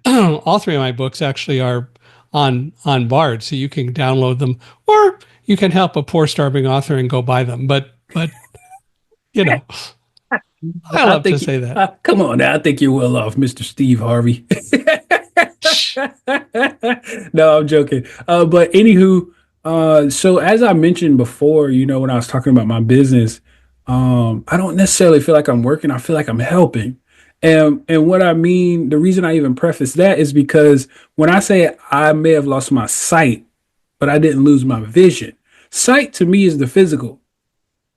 all three of my books actually are on Bard, so you can download them, or you can help a poor starving author and go buy them. But you know, I I love to think, say that. come on now, I think you're well off, Mr. Steve Harvey. Shh. No, I'm joking. But anywho, so as I mentioned before, when I was talking about my business, I don't necessarily feel like I'm working. I feel like I'm helping. And what I mean, the reason I even preface that is because when I say I may have lost my sight, but I didn't lose my vision. Sight to me is the physical.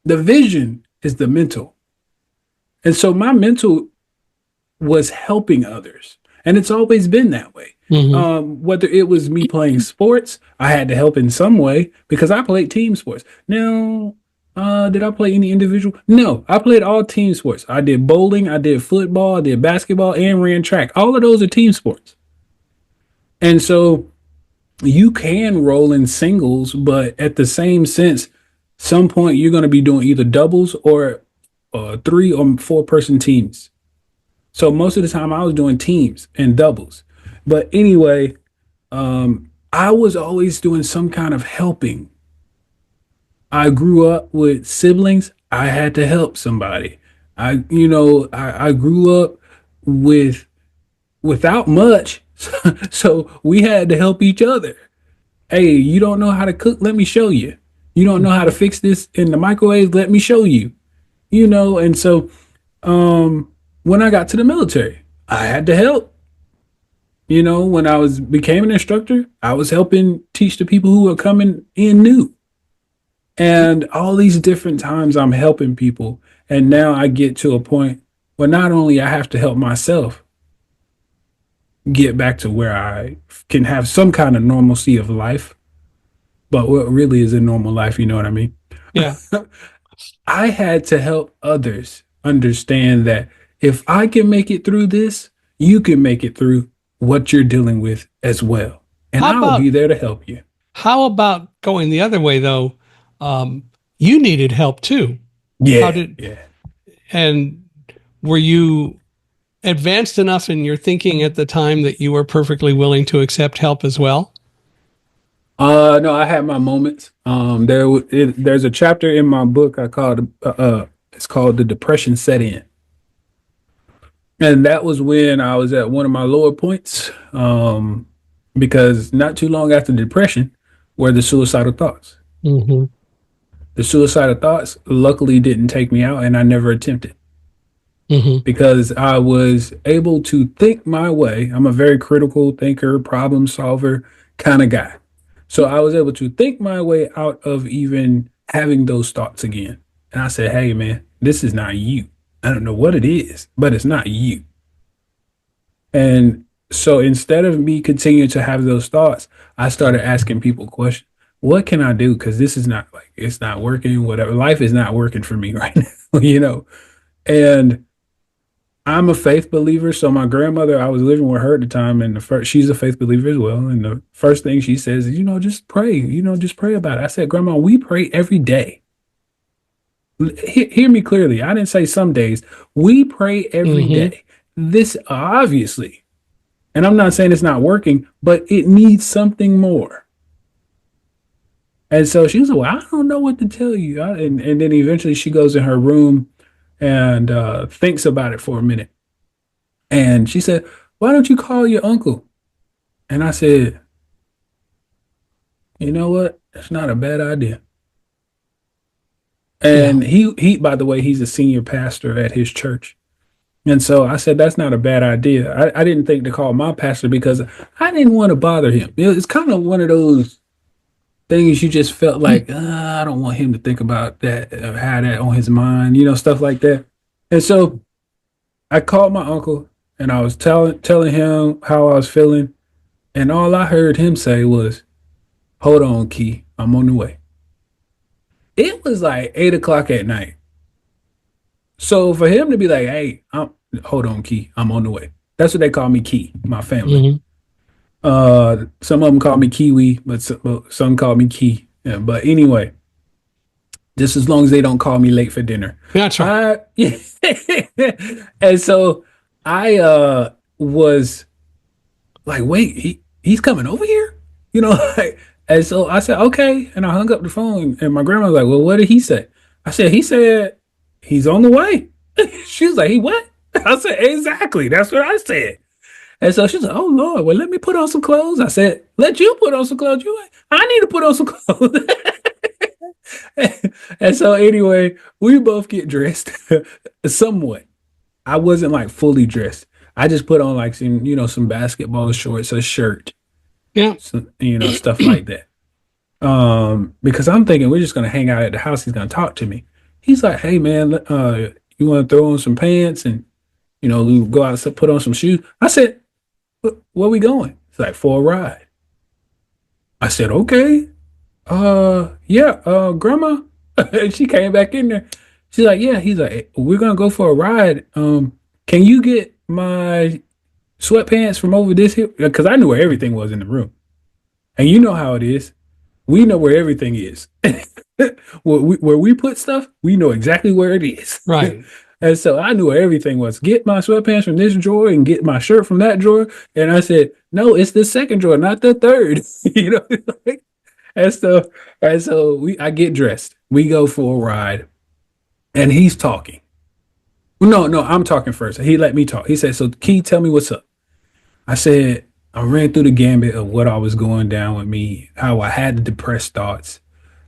The vision is the mental. And so my mental was helping others. And it's always been that way. Hmm. Whether it was me playing sports, I had to help in some way because I played team sports. Now, did I play any individual? No, I played all team sports. I did bowling, I did football, I did basketball, and ran track. All of those are team sports. And so you can roll in singles, but at the same sense, some point you're going to be doing either doubles or 3 or 4 person teams. So most of the time I was doing teams and doubles. But anyway, I was always doing some kind of helping. I grew up with siblings. I had to help somebody. I grew up with without much, so we had to help each other. Hey, you don't know how to cook? Let me show you. You don't know how to Mhm. fix this in the microwave? Let me show you. And so when I got to the military, I had to help. When I was became an instructor, I was helping teach the people who were coming in new. And all these different times I'm helping people. And now I get to a point where not only I have to help myself get back to where I can have some kind of normalcy of life, but what really is a normal life, you know what I mean? Yeah. I had to help others understand that if I can make it through this, you can make it through what you're dealing with as well. And How I'll be about there to help you. how about going the other way though? You needed help too. How Yeah, did yeah. and were you advanced enough in your thinking at the time that you were perfectly willing to accept help as well? No, I had my moments. There's a chapter in my book I called it's called The Depression Set In. And that was when I was at one of my lower points. Because not too long after the depression were the suicidal thoughts. Mm-hmm. The suicidal thoughts luckily didn't take me out and I never attempted Mm-hmm. because I was able to think my way. I'm a very critical thinker, problem solver kind of guy. So I was able to think my way out of even having those thoughts again. And I said, hey, man, this is not you. I don't know what it is, but it's not you. And so instead of me continuing to have those thoughts, I started asking people questions. What can I do? Because this is not like it's not working. Whatever, life is not working for me right now. And I'm a faith believer. So my grandmother, I was living with her at the time, and she's a faith believer as well. And the first thing she says is, just pray. Just pray about it. I said, Grandma, we pray every day. Hear me clearly. I didn't say some days. We pray every Mm-hmm. day. This obviously, and I'm not saying it's not working, but it needs something more. And so she was like, well, I don't know what to tell you. And then eventually she goes in her room and thinks about it for a minute. And she said, why don't you call your uncle? And I said, you know what? That's not a bad idea. Yeah. And he, by the way, he's a senior pastor at his church. And so I said, that's not a bad idea. I didn't think to call my pastor because I didn't want to bother him. It's kind of one of those things you just felt like, I don't want him to think about that, or have that on his mind, stuff like that. And so I called my uncle and I was telling him how I was feeling. And all I heard him say was, hold on, Key, I'm on the way. It was like 8 o'clock at night. So for him to be like, hey, hold on, Key, I'm on the way. That's what they call me, Key, my family. Mm-hmm. Some of them call me Kiwi, but some call me Key. Yeah, but anyway, just as long as they don't call me late for dinner. That's right. Yeah. And so I was like, wait, he's coming over here? Like, and so I said, okay. And I hung up the phone and my grandma was like, well, what did he say? I said, he said he's on the way. She was like, he what? I said, exactly. That's what I said. And so she's like, oh Lord, well, let me put on some clothes. I said, let you put on some clothes. I need to put on some clothes. And so anyway, we both get dressed somewhat. I wasn't like fully dressed. I just put on like some basketball shorts, a shirt, Yeah. stuff like that. Because I'm thinking we're just gonna hang out at the house. He's gonna talk to me. He's like, hey man, you want to throw on some pants and we go out and put on some shoes. I said, where we going? It's like for a ride. I said, okay. Yeah, grandma. And she came back in there. She's like, yeah. He's like, "Hey, we're gonna go for a ride. Can you get my sweatpants from over this here? Because I knew where everything was in the room. And you know how it is. We know where everything is. Where we put stuff, we know exactly where it is. Right. And so I knew where everything was. Get my sweatpants from this drawer and get my shirt from that drawer. And I said, no, it's the second drawer, not the third. you know, and so I get dressed. We go for a ride, and he's talking. No, I'm talking first. He let me talk. He said, "So, Key, tell me what's up." I said, I ran through the gambit of what I was going down with me, how I had the depressed thoughts,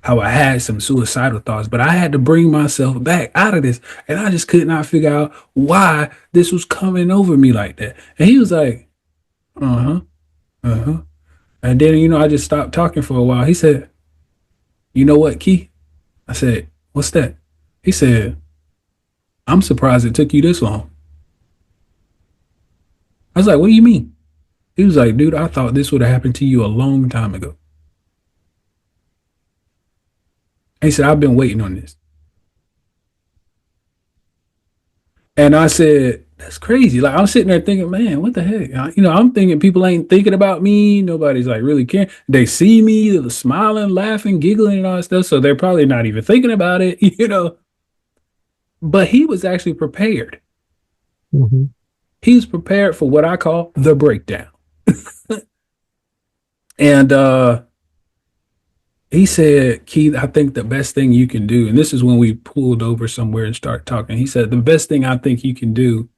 how I had some suicidal thoughts, but I had to bring myself back out of this. And I just could not figure out why this was coming over me like that. And he was like, uh huh, uh huh. And then, I just stopped talking for a while. He said, "You know what, Key?" I said, "What's that?" He said, "I'm surprised it took you this long." I was like, "What do you mean?" He was like, "Dude, I thought this would have happened to you a long time ago." He said, "I've been waiting on this." And I said, "That's crazy." Like, I'm sitting there thinking, man, what the heck? I'm thinking people ain't thinking about me. Nobody's like really caring. They see me, they're smiling, laughing, giggling, and all that stuff. So they're probably not even thinking about it. But he was actually prepared. Mhm. He was prepared for what I call the breakdown. And he said, "Keith, I think the best thing you can do," and this is when we pulled over somewhere and start talking. He said, "The best thing I think you can do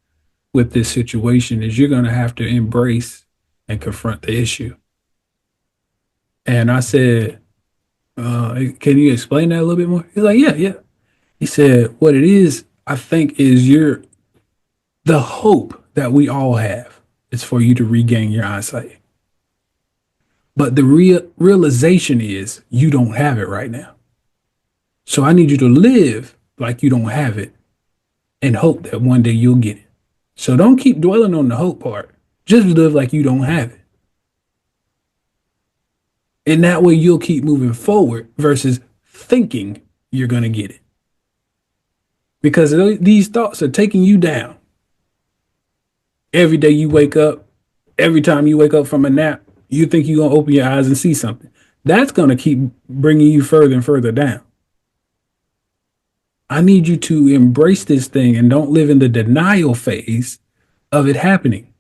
with this situation is you're going to have to embrace and confront the issue." And I said, "Can you explain that a little bit more?" He's like, "Yeah, yeah." He said, "What it is, I think, is the hope that we all have is for you to regain your eyesight. But the realization is you don't have it right now. So I need you to live like you don't have it and hope that one day you'll get it. So don't keep dwelling on the hope part. Just live like you don't have it. And that way you'll keep moving forward versus thinking you're going to get it. Because these thoughts are taking you down. Every day you wake up, every time you wake up from a nap, you think you're going to open your eyes and see something. That's going to keep bringing you further and further down. I need you to embrace this thing and don't live in the denial phase of it happening."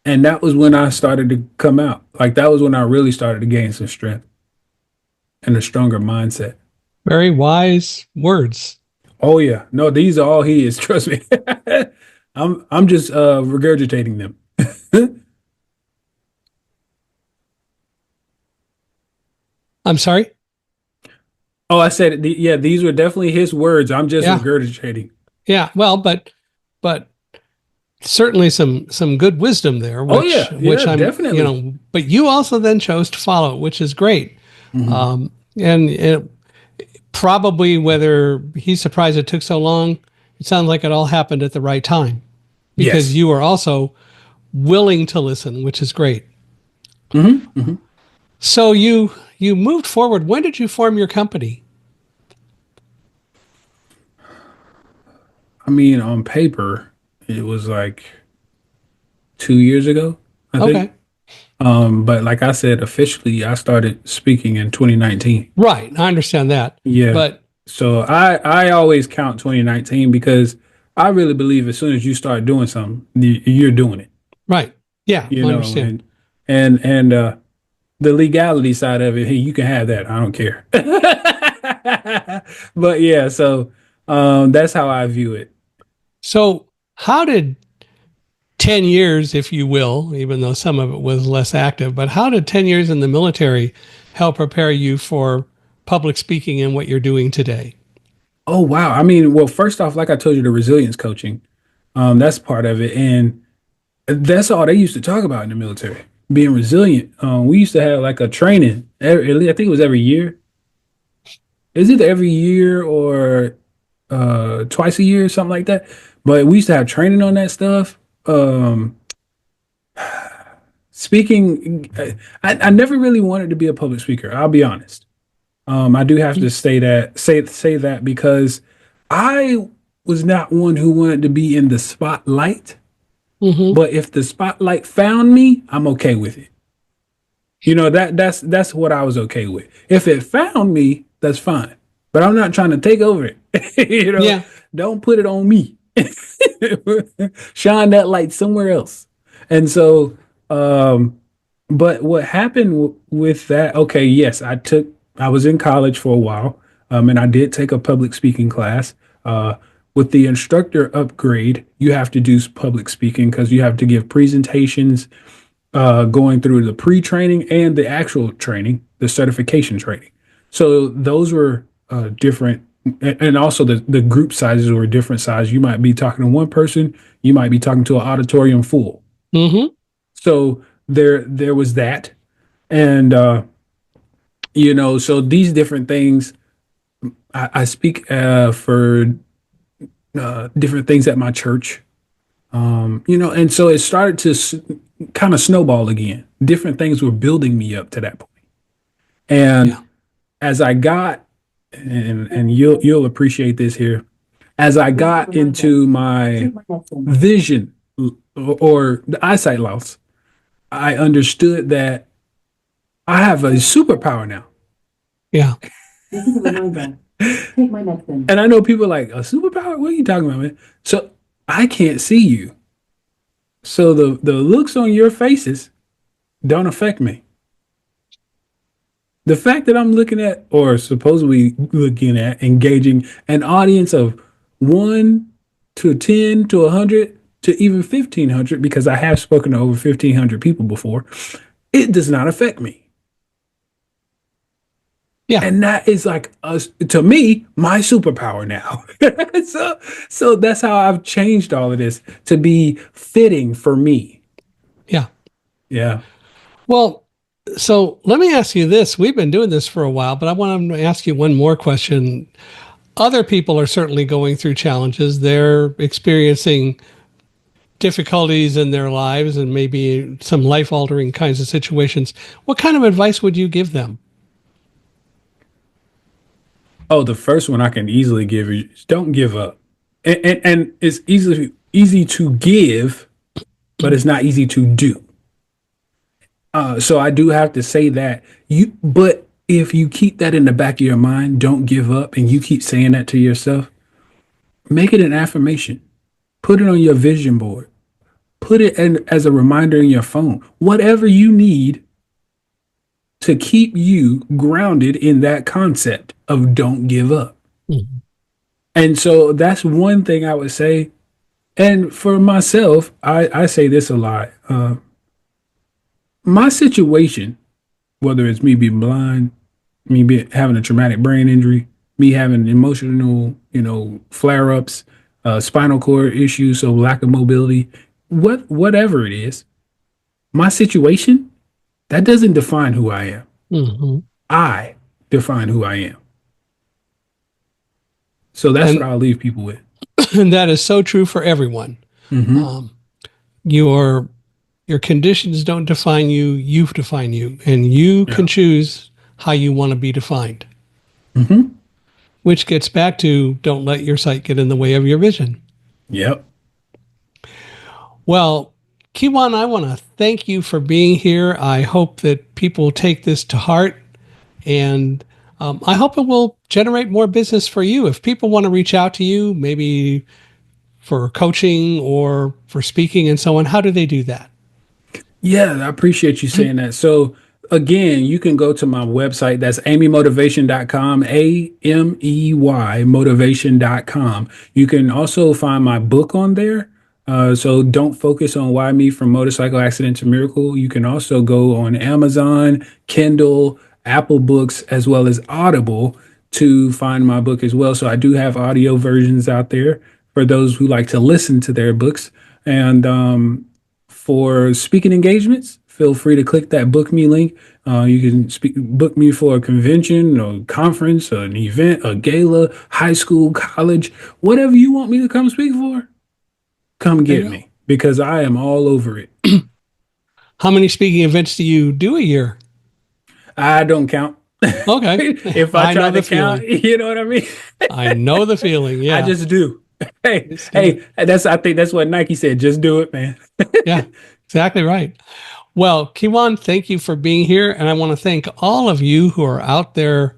And that was when I started to come out. Like, that was when I really started to gain some strength and a stronger mindset. Very wise words. Oh yeah. No, these are all his, trust me. I'm just regurgitating them. I'm sorry. Oh, I said it. Yeah, these were definitely his words. I'm just Yeah. regurgitating. Yeah. Well, but certainly some good wisdom there, Oh yeah, which yeah, I'm, definitely. but you also then chose to follow it, which is great. Hmm. And it, probably whether he's surprised it took so long, it sounds like it all happened at the right time because Yes. you were also willing to listen, which is great. Hmm. Hmm. So you moved forward. When did you form your company? I mean, on paper, it was like 2 years ago, I think. Okay. But like I said, officially, I started speaking in 2019. Right. I understand that. Yeah. But So I always count 2019 because I really believe as soon as you start doing something, you're doing it. right. Yeah, You I know, understand. and the legality side of it, hey, you can have that. I don't care. But yeah, so that's how I view it. So how did 10 years, if you will, even though some of it was less active, but how did 10 years in the military help prepare you for public speaking and what you're doing today? Oh wow. I mean, well, first off, like I told you, the resilience coaching, that's part of it. And that's all they used to talk about in the military, being resilient. We used to have like a training. I think it was every year. Is it every year or twice a year, something like that? But we used to have training on that stuff. Um, Speaking, I never really wanted to be a public speaker. I'll be honest. I do have to say that because I was not one who wanted to be in the spotlight. Mm-hmm. But if the spotlight found me, I'm okay with it. That's what I was okay with. If it found me, that's fine. But I'm not trying to take over it. you know, Yeah. don't put it on me. Shine that light somewhere else. And so, but what happened with that? Okay, yes, I was in college for a while, and I did take a public speaking class. With the instructor upgrade, you have to do public speaking because you have to give presentations, going through the pre-training and the actual training, the certification training. So those were different, and also the group sizes were different size. You might be talking to one person, you might be talking to an auditorium full. Mm-hmm. So there was that, and so these different things. I speak for different things at my church. And so it started to kind of snowball again. Different things were building me up to that point. And Yeah. as I got, and you'll appreciate this here, as I got into my vision or the eyesight loss, I understood that I have a superpower now. Yeah. And I know people are like, a superpower? What are you talking about, man? So I can't see you. So the looks on your faces don't affect me. The fact that I'm looking at, or supposedly looking at, engaging an audience of 1 to 10 to 100 to even 1,500, because I have spoken to over 1,500 people before, it does not affect me. Yeah. And that is like, to me, my superpower now. So that's how I've changed all of this to be fitting for me. Yeah. Yeah. Well, so let me ask you this. We've been doing this for a while, but I want to ask you one more question. Other people are certainly going through challenges. They're experiencing difficulties in their lives and maybe some life-altering kinds of situations. What kind of advice would you give them? Oh, the first one I can easily give you is don't give up. And it's easy to give, but it's not easy to do. So I do have to say that but if you keep that in the back of your mind, don't give up, and you keep saying that to yourself, make it an affirmation. Put it on your vision board. Put it as a reminder in your phone. Whatever you need to keep you grounded in that concept of don't give up. Mm-hmm. And so that's one thing I would say. And for myself, I say this a lot. My situation, whether it's me being blind, having a traumatic brain injury, me having emotional, flare ups, spinal cord issues, so lack of mobility, whatever it is, my situation, that doesn't define who I am. Mm-hmm. I define who I am. So that's what I'll leave people with. And that is so true for everyone. Mm-hmm. Your conditions don't define you, you define you, and you can choose how you want to be defined. Mm-hmm. Which gets back to don't let your sight get in the way of your vision. Yep. Well, Kijuan, I want to thank you for being here. I hope that people take this to heart, and I hope it will generate more business for you. If people want to reach out to you, maybe for coaching or for speaking and so on, how do they do that? Yeah, I appreciate you saying that. So again, you can go to my website. That's ameymotivation.com, AMEY motivation.com. You can also find my book on there. So don't focus on why me, from motorcycle accident to miracle. You can also go on Amazon, Kindle, Apple Books, as well as Audible to find my book as well. So I do have audio versions out there for those who like to listen to their books. And for speaking engagements, feel free to click that book me link. You can book me for a convention or conference or an event, a gala, high school, college, whatever you want me to come speak for. Come get me, because I am all over it. How many speaking events do you do a year? I don't count. Okay. If I try to count, you know what I mean? I know the feeling. Yeah. I just do. Hey, I think that's what Nike said. Just do it, man. Yeah, exactly right. Well, Kijuan, thank you for being here. And I want to thank all of you who are out there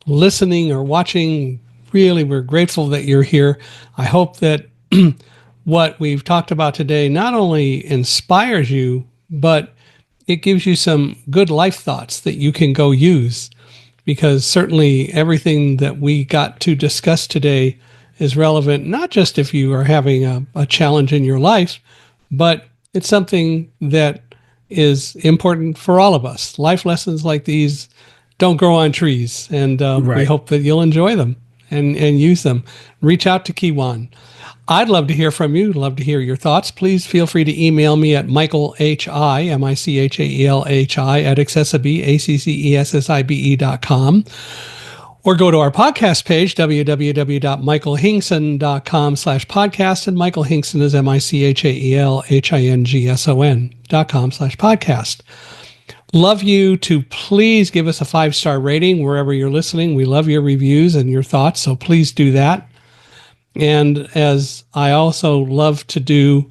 listening or watching. Really, we're grateful that you're here. I hope that what we've talked about today not only inspires you, but it gives you some good life thoughts that you can go use, because certainly everything that we got to discuss today is relevant, not just if you are having a challenge in your life, but it's something that is important for all of us. Life lessons like these don't grow on trees, and we Right. hope that you'll enjoy them and use them. Reach out to Kijuan. I'd love to hear from you. Love to hear your thoughts. Please feel free to email me at michaelhi, michaelhi, at accessibe.com, or go to our podcast page, www.michaelhingson.com/podcast. And Michael Hingson is michaelhingson.com/podcast. Love you to please give us a 5-star rating wherever you're listening. We love your reviews and your thoughts, so please do that. And as I also love to do,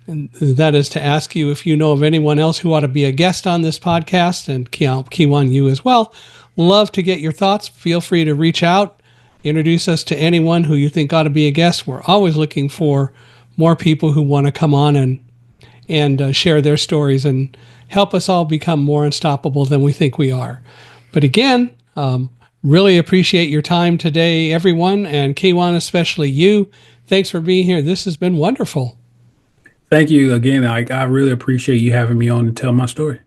and that is to ask you if you know of anyone else who ought to be a guest on this podcast, and Kijuan, you as well. Love to get your thoughts. Feel free to reach out, introduce us to anyone who you think ought to be a guest. We're always looking for more people who want to come on and share their stories and help us all become more unstoppable than we think we are. But again, really appreciate your time today, everyone, and Kijuan, especially you. Thanks for being here. This has been wonderful. Thank you again. I really appreciate you having me on to tell my story.